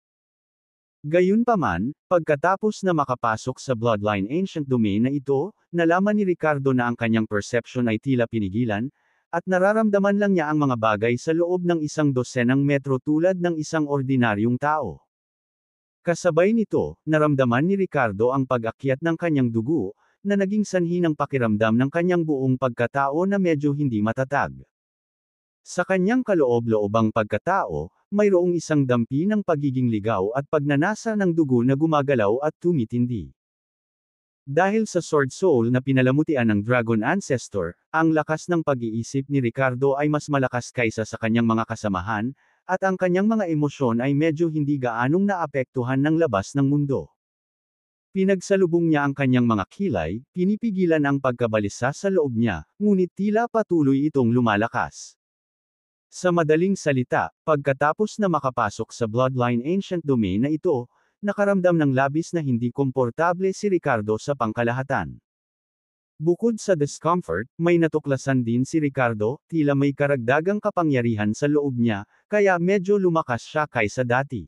Gayunpaman, pagkatapos na makapasok sa Bloodline Ancient Domain na ito, nalaman ni Ricardo na ang kanyang perception ay tila pinigilan, at nararamdaman lang niya ang mga bagay sa loob ng 100 metro tulad ng isang ordinaryong tao. Kasabay nito, naramdaman ni Ricardo ang pag-akyat ng kanyang dugo, na naging sanhi ng pakiramdam ng kanyang buong pagkatao na medyo hindi matatag. Sa kanyang kaloob-loobang pagkatao, mayroong isang dampi ng pagiging ligaw at pagnanasa ng dugo na gumagalaw at tumitindi. Dahil sa Sword Soul na pinalamutian ng Dragon Ancestor, ang lakas ng pag-iisip ni Ricardo ay mas malakas kaysa sa kanyang mga kasamahan, at ang kanyang mga emosyon ay medyo hindi gaanong naapektuhan ng labas ng mundo. Pinagsalubong niya ang kanyang mga kilay, pinipigilan ang pagkabalisa sa loob niya, ngunit tila patuloy itong lumalakas. Sa madaling salita, pagkatapos na makapasok sa Bloodline Ancient Domain na ito, nakaramdam ng labis na hindi komportable si Ricardo sa pangkalahatan. Bukod sa discomfort, may natuklasan din si Ricardo, tila may karagdagang kapangyarihan sa loob niya, kaya medyo lumakas siya kaysa dati.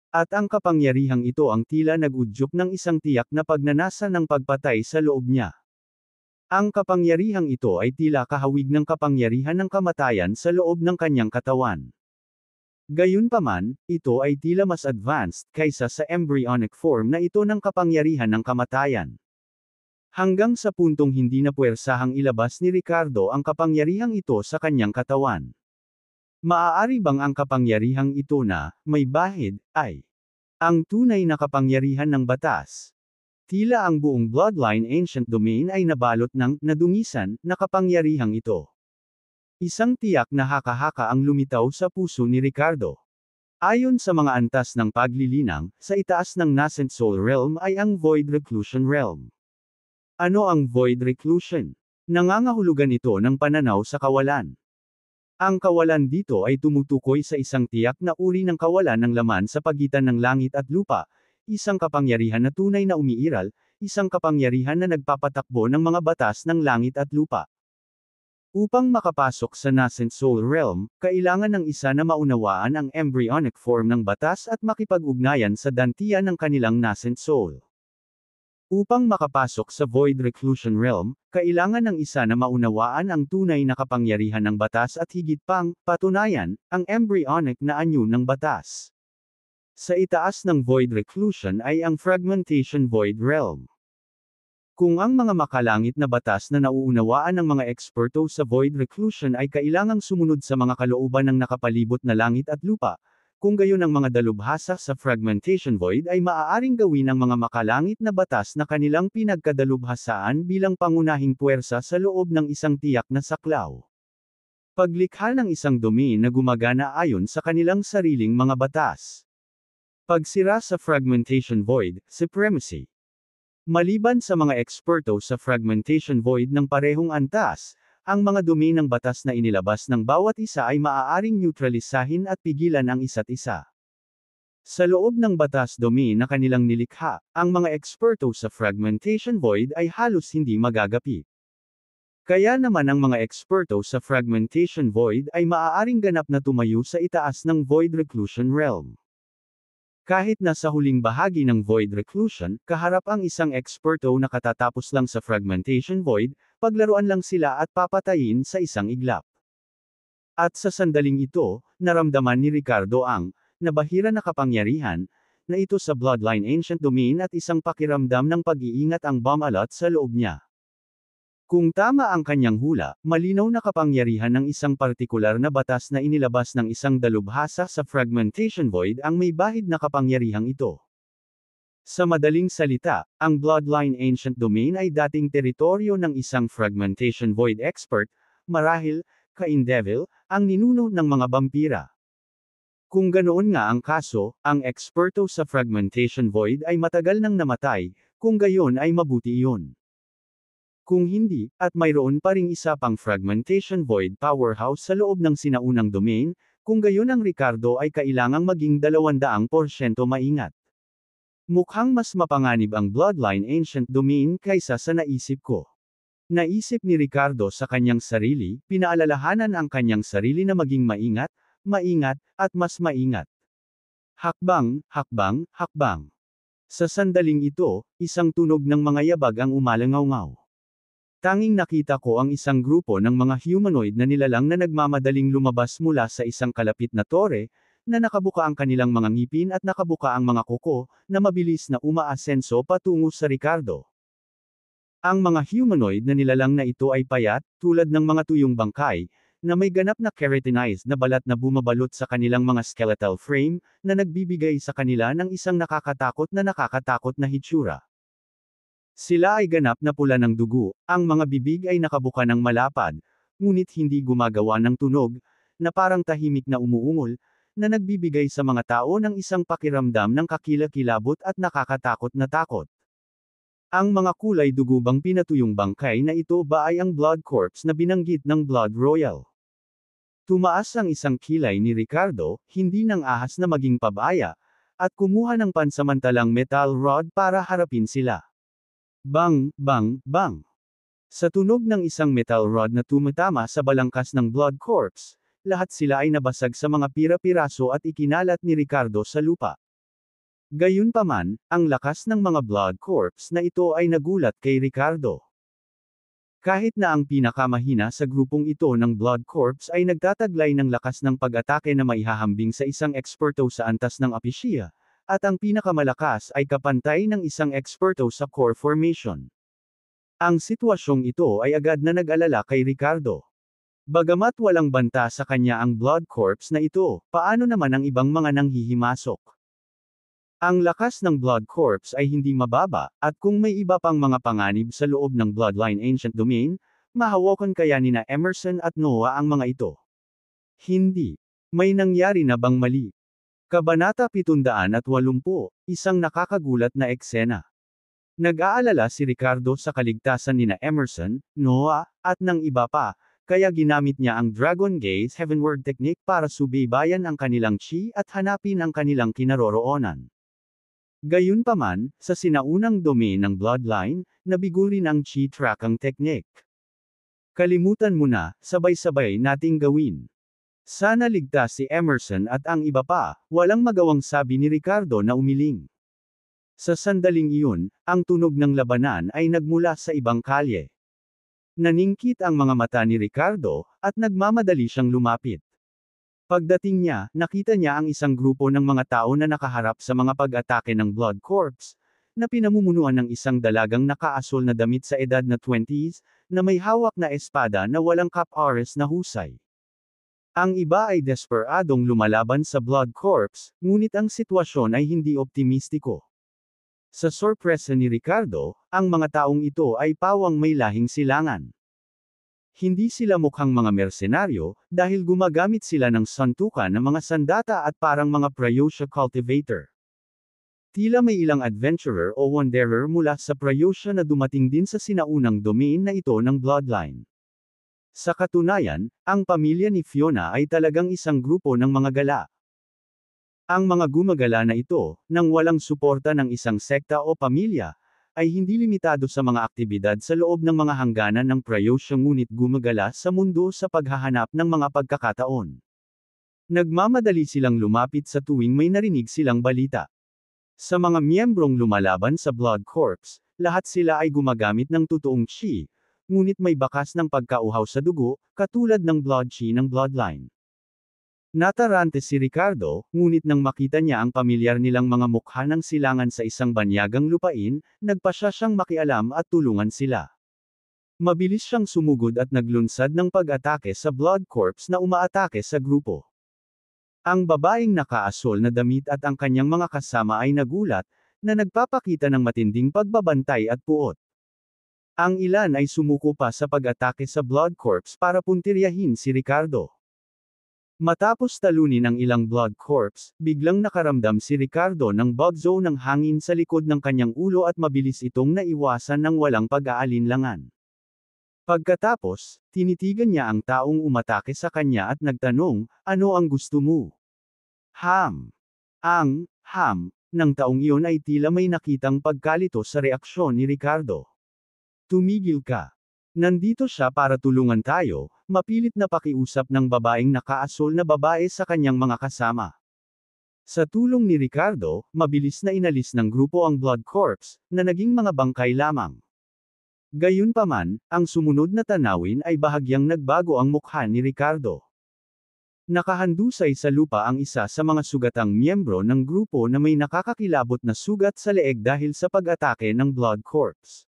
At ang kapangyarihang ito ang tila nag-udyok ng isang tiyak na pagnanasa ng pagpatay sa loob niya. Ang kapangyarihang ito ay tila kahawig ng kapangyarihan ng kamatayan sa loob ng kanyang katawan. Gayunpaman, ito ay tila mas advanced kaysa sa embryonic form na ito ng kapangyarihan ng kamatayan. Hanggang sa puntong hindi na puwersahang ilabas ni Ricardo ang kapangyarihang ito sa kanyang katawan. Maaari bang ang kapangyarihang ito na, may bahid, ay ang tunay na kapangyarihan ng batas? Tila ang buong Bloodline Ancient Domain ay nabalot ng, nadungisan, na kapangyarihang ito. Isang tiyak na haka-haka ang lumitaw sa puso ni Ricardo. Ayon sa mga antas ng paglilinang, sa itaas ng Nascent Soul Realm ay ang Void Reclusion Realm. Ano ang Void Reclusion? Nangangahulugan ito ng pananaw sa kawalan. Ang kawalan dito ay tumutukoy sa isang tiyak na uri ng kawalan ng laman sa pagitan ng langit at lupa, isang kapangyarihan na tunay na umiiral, isang kapangyarihan na nagpapatakbo ng mga batas ng langit at lupa. Upang makapasok sa Nascent Soul Realm, kailangan ng isa na maunawaan ang embryonic form ng batas at makipag-ugnayan sa dantian ng kanilang Nascent Soul. Upang makapasok sa Void Reclusion Realm, kailangan ng isa na maunawaan ang tunay na kapangyarihan ng batas at higit pang, patunayan, ang embryonic na anyo ng batas. Sa itaas ng void reclusion ay ang fragmentation void realm. Kung ang mga makalangit na batas na nauunawaan ng mga eksperto sa void reclusion ay kailangang sumunod sa mga kalooban ng nakapalibot na langit at lupa, kung gayon ang mga dalubhasa sa fragmentation void ay maaaring gawin ng mga makalangit na batas na kanilang pinagkadalubhasaan bilang pangunahing puwersa sa loob ng isang tiyak na saklaw. Paglikha ng isang domain na gumagana ayon sa kanilang sariling mga batas. Pagsira sa fragmentation void, supremacy. Maliban sa mga eksperto sa fragmentation void ng parehong antas, ang mga domain ng batas na inilabas ng bawat isa ay maaaring neutralisahin at pigilan ang isa't isa. Sa loob ng batas domain na kanilang nilikha, ang mga eksperto sa fragmentation void ay halos hindi magagapi. Kaya naman ang mga eksperto sa fragmentation void ay maaaring ganap na tumayo sa itaas ng void reclusion realm. Kahit na sa huling bahagi ng void reclusion, kaharap ang isang eksperto na katatapos lang sa fragmentation void, paglaruan lang sila at papatayin sa isang iglap. At sa sandaling ito, naramdaman ni Ricardo ang nabahira na kapangyarihan na ito sa Bloodline Ancient Domain at isang pakiramdam ng pag-iingat ang bomb alot sa loob niya. Kung tama ang kanyang hula, malinaw na kapangyarihan ng isang partikular na batas na inilabas ng isang dalubhasa sa fragmentation void ang may bahid na kapangyarihang ito. Sa madaling salita, ang Bloodline Ancient Domain ay dating teritoryo ng isang fragmentation void expert, marahil, Cain Devil, ang ninuno ng mga vampira. Kung ganoon nga ang kaso, ang eksperto sa fragmentation void ay matagal nang namatay, kung gayon ay mabuti iyon. Kung hindi, at mayroon pa ring isa pang fragmentation void powerhouse sa loob ng sinaunang domain, kung gayon ang Ricardo ay kailangang maging 200% maingat. Mukhang mas mapanganib ang Bloodline Ancient Domain kaysa sa naisip ko. Naisip ni Ricardo sa kanyang sarili, pinaalalahanan ang kanyang sarili na maging maingat, maingat, at mas maingat. Hakbang, hakbang, hakbang. Sa sandaling ito, isang tunog ng mga yabag ang umalangaw-ngaw. Tanging nakita ko ang isang grupo ng mga humanoid na nilalang na nagmamadaling lumabas mula sa isang kalapit na tore, na nakabuka ang kanilang mga ngipin at nakabuka ang mga kuko, na mabilis na umaasenso patungo sa Ricardo. Ang mga humanoid na nilalang na ito ay payat, tulad ng mga tuyong bangkay, na may ganap na keratinized na balat na bumabalot sa kanilang mga skeletal frame, na nagbibigay sa kanila ng isang nakakatakot na hitsura. Sila ay ganap na pula ng dugo, ang mga bibig ay nakabuka ng malapad, ngunit hindi gumagawa ng tunog, na parang tahimik na umuungol, na nagbibigay sa mga tao ng isang pakiramdam ng kakilakilabot at nakakatakot na takot. Ang mga kulay dugo bang pinatuyong bangkay na ito ba ay ang blood corpse na binanggit ng Blood Royal? Tumaas ang isang kilay ni Ricardo, hindi nang ahas na maging pabaya, at kumuha ng pansamantalang metal rod para harapin sila. Bang, bang, bang. Sa tunog ng isang metal rod na tumatama sa balangkas ng blood corpse, lahat sila ay nabasag sa mga pira-piraso at ikinalat ni Ricardo sa lupa. Gayunpaman, ang lakas ng mga blood corpse na ito ay nagulat kay Ricardo. Kahit na ang pinakamahina sa grupong ito ng blood corpse ay nagtataglay ng lakas ng pag-atake na maihahambing sa isang eksperto sa antas ng apesya, at ang pinakamalakas ay kapantay ng isang eksperto sa core formation. Ang sitwasyong ito ay agad na nag-alala kay Ricardo. Bagamat walang banta sa kanya ang blood corpse na ito, paano naman ang ibang mga nanghihimasok? Ang lakas ng blood corpse ay hindi mababa, at kung may iba pang mga panganib sa loob ng Bloodline Ancient Domain, mahawakan kaya nina Emerson at Noah ang mga ito? Hindi. May nangyari na bang mali? Kabanata 780, isang nakakagulat na eksena. Nag-aalala si Ricardo sa kaligtasan nina Emerson, Noah, at ng iba pa, kaya ginamit niya ang Dragon Gaze Heavenward Technique para subaybayan ang kanilang chi at hanapin ang kanilang kinaroroonan. Gayunpaman, sa sinaunang domain ng Bloodline, nabigo rin ang chi tracking technique. Kalimutan mo na, sabay-sabay nating gawin. Sana ligtas si Emerson at ang iba pa, walang magawang sabi ni Ricardo na umiling. Sa sandaling iyon, ang tunog ng labanan ay nagmula sa ibang kalye. Naningkit ang mga mata ni Ricardo, at nagmamadali siyang lumapit. Pagdating niya, nakita niya ang isang grupo ng mga tao na nakaharap sa mga pag-atake ng Blood Corps, na pinamumunuan ng isang dalagang nakaasul na damit sa edad na 20s, na may hawak na espada na walang kap-oras na husay. Ang iba ay desperadong lumalaban sa Blood Corps, ngunit ang sitwasyon ay hindi optimistiko. Sa sorpresa ni Ricardo, ang mga taong ito ay pawang may lahing silangan. Hindi sila mukhang mga mersenaryo, dahil gumagamit sila ng santukan ng mga sandata at parang mga Prayosha cultivator. Tila may ilang adventurer o wanderer mula sa Prayosha na dumating din sa sinaunang domain na ito ng bloodline. Sa katunayan, ang pamilya ni Fiona ay talagang isang grupo ng mga gala. Ang mga gumagala na ito, nang walang suporta ng isang sekta o pamilya, ay hindi limitado sa mga aktibidad sa loob ng mga hangganan ng Prayosha ngunit gumagala sa mundo sa paghahanap ng mga pagkakataon. Nagmamadali silang lumapit sa tuwing may narinig silang balita. Sa mga miyembrong lumalaban sa Blood Corps, lahat sila ay gumagamit ng totoong chi, ngunit may bakas ng pagkauhaw sa dugo, katulad ng blood chi ng bloodline. Natarante si Ricardo, ngunit nang makita niya ang pamilyar nilang mga mukha ng silangan sa isang banyagang lupain, nagpasya siyang makialam at tulungan sila. Mabilis siyang sumugod at naglunsad ng pag-atake sa Blood Corps na umaatake sa grupo. Ang babaeng nakaasul na damit at ang kanyang mga kasama ay nagulat, na nagpapakita ng matinding pagbabantay at puot. Ang ilan ay sumuko pa sa pag-atake sa Blood Corps para puntiryahin si Ricardo. Matapos talunin ang ilang Blood Corps, biglang nakaramdam si Ricardo ng bugzo ng hangin sa likod ng kanyang ulo at mabilis itong naiwasan ng walang pag-aalinlangan. Pagkatapos, tinitigan niya ang taong umatake sa kanya at nagtanong, "Ano ang gusto mo?" Ham. Ang ham ng taong iyon ay tila may nakitang pagkalito sa reaksyon ni Ricardo. "Tumigil ka. Nandito siya para tulungan tayo," mapilit na pakiusap ng babaeng nakaasul na babae sa kanyang mga kasama. Sa tulong ni Ricardo, mabilis na inalis ng grupo ang Blood Corps, na naging mga bangkay lamang. Gayunpaman, ang sumunod na tanawin ay bahagyang nagbago ang mukha ni Ricardo. Nakahandusay sa lupa ang isa sa mga sugatang miyembro ng grupo na may nakakakilabot na sugat sa leeg dahil sa pag-atake ng Blood Corps.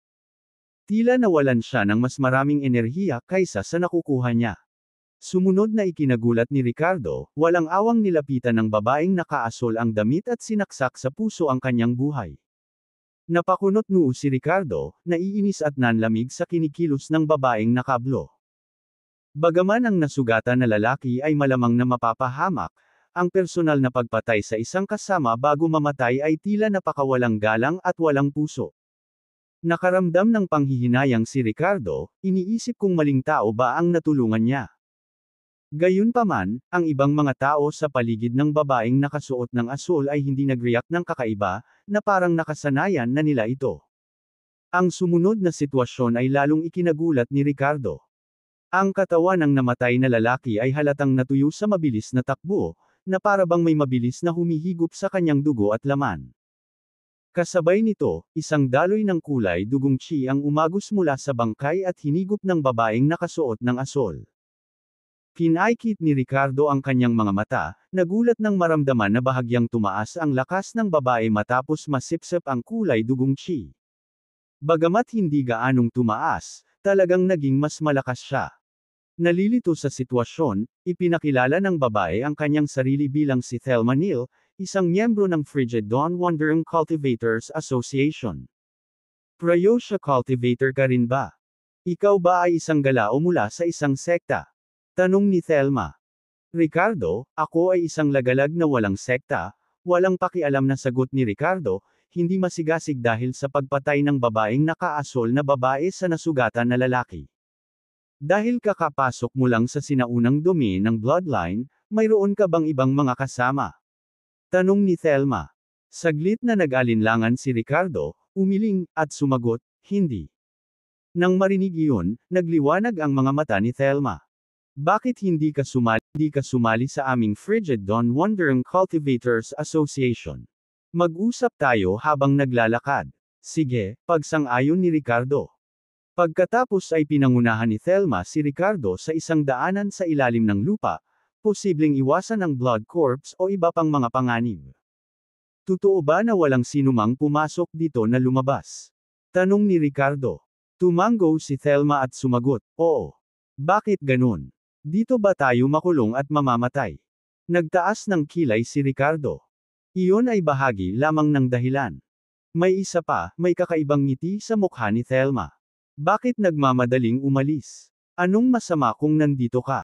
Tila nawalan siya ng mas maraming enerhiya kaysa sa nakukuha niya. Sumunod na ikinagulat ni Ricardo, walang awang nilapitan ng babaeng nakaasul ang damit at sinaksak sa puso ang kanyang buhay. Napakunot noo si Ricardo, naiinis at nanlamig sa kinikilos ng babaeng nakablo. Bagaman ang nasugatan na lalaki ay malamang na mapapahamak, ang personal na pagpatay sa isang kasama bago mamatay ay tila napakawalang galang at walang puso. Nakaramdam ng panghihinayang si Ricardo, iniisip kung maling tao ba ang natulungan niya. Gayunpaman, ang ibang mga tao sa paligid ng babaeng nakasuot ng asul ay hindi nag-react ng kakaiba, na parang nakasanayan na nila ito. Ang sumunod na sitwasyon ay lalong ikinagulat ni Ricardo. Ang katawan ng namatay na lalaki ay halatang natuyo sa mabilis na takbo, na parabang may mabilis na humihigop sa kanyang dugo at laman. Kasabay nito, isang daloy ng kulay dugong chi ang umagos mula sa bangkay at hinigop ng babaeng nakasuot ng asul. Pinaikit ni Ricardo ang kanyang mga mata, nagulat nang maramdaman na bahagyang tumaas ang lakas ng babae matapos masipsip ang kulay dugong chi. Bagamat hindi gaanong tumaas, talagang naging mas malakas siya. Nalilito sa sitwasyon, ipinakilala ng babae ang kanyang sarili bilang si Thelma Neal, isang miyembro ng Frigid Dawn Wandering Cultivators Association. Prayosha cultivator ka rin ba? Ikaw ba ay isang galao mula sa isang sekta? Tanong ni Thelma. Ricardo, ako ay isang lagalag na walang sekta, walang pakialam na sagot ni Ricardo, hindi masigasig dahil sa pagpatay ng babaeng nakaasul na babae sa nasugatan na lalaki. Dahil kakapasok mo lang sa sinaunang domain ng bloodline, mayroon ka bang ibang mga kasama? Tanong ni Thelma. Saglit na nag-alinlangan si Ricardo, umiling, at sumagot, hindi. Nang marinig iyon, nagliwanag ang mga mata ni Thelma. Bakit hindi ka sumali sa aming Frigid Dawn Wandering Cultivators Association? Mag-usap tayo habang naglalakad. Sige, pagsang-ayon ni Ricardo. Pagkatapos ay pinangunahan ni Thelma si Ricardo sa isang daanan sa ilalim ng lupa, Posibleng iwasan ang blood corpse o iba pang mga panganib. Totoo ba na walang sinumang pumasok dito na lumabas? Tanong ni Ricardo. Tumango si Thelma at sumagot, oo. Bakit ganun? Dito ba tayo makulong at mamamatay? Nagtaas ng kilay si Ricardo. Iyon ay bahagi lamang ng dahilan. May isa pa, may kakaibang ngiti sa mukha ni Thelma. Bakit nagmamadaling umalis? Anong masama kung nandito ka?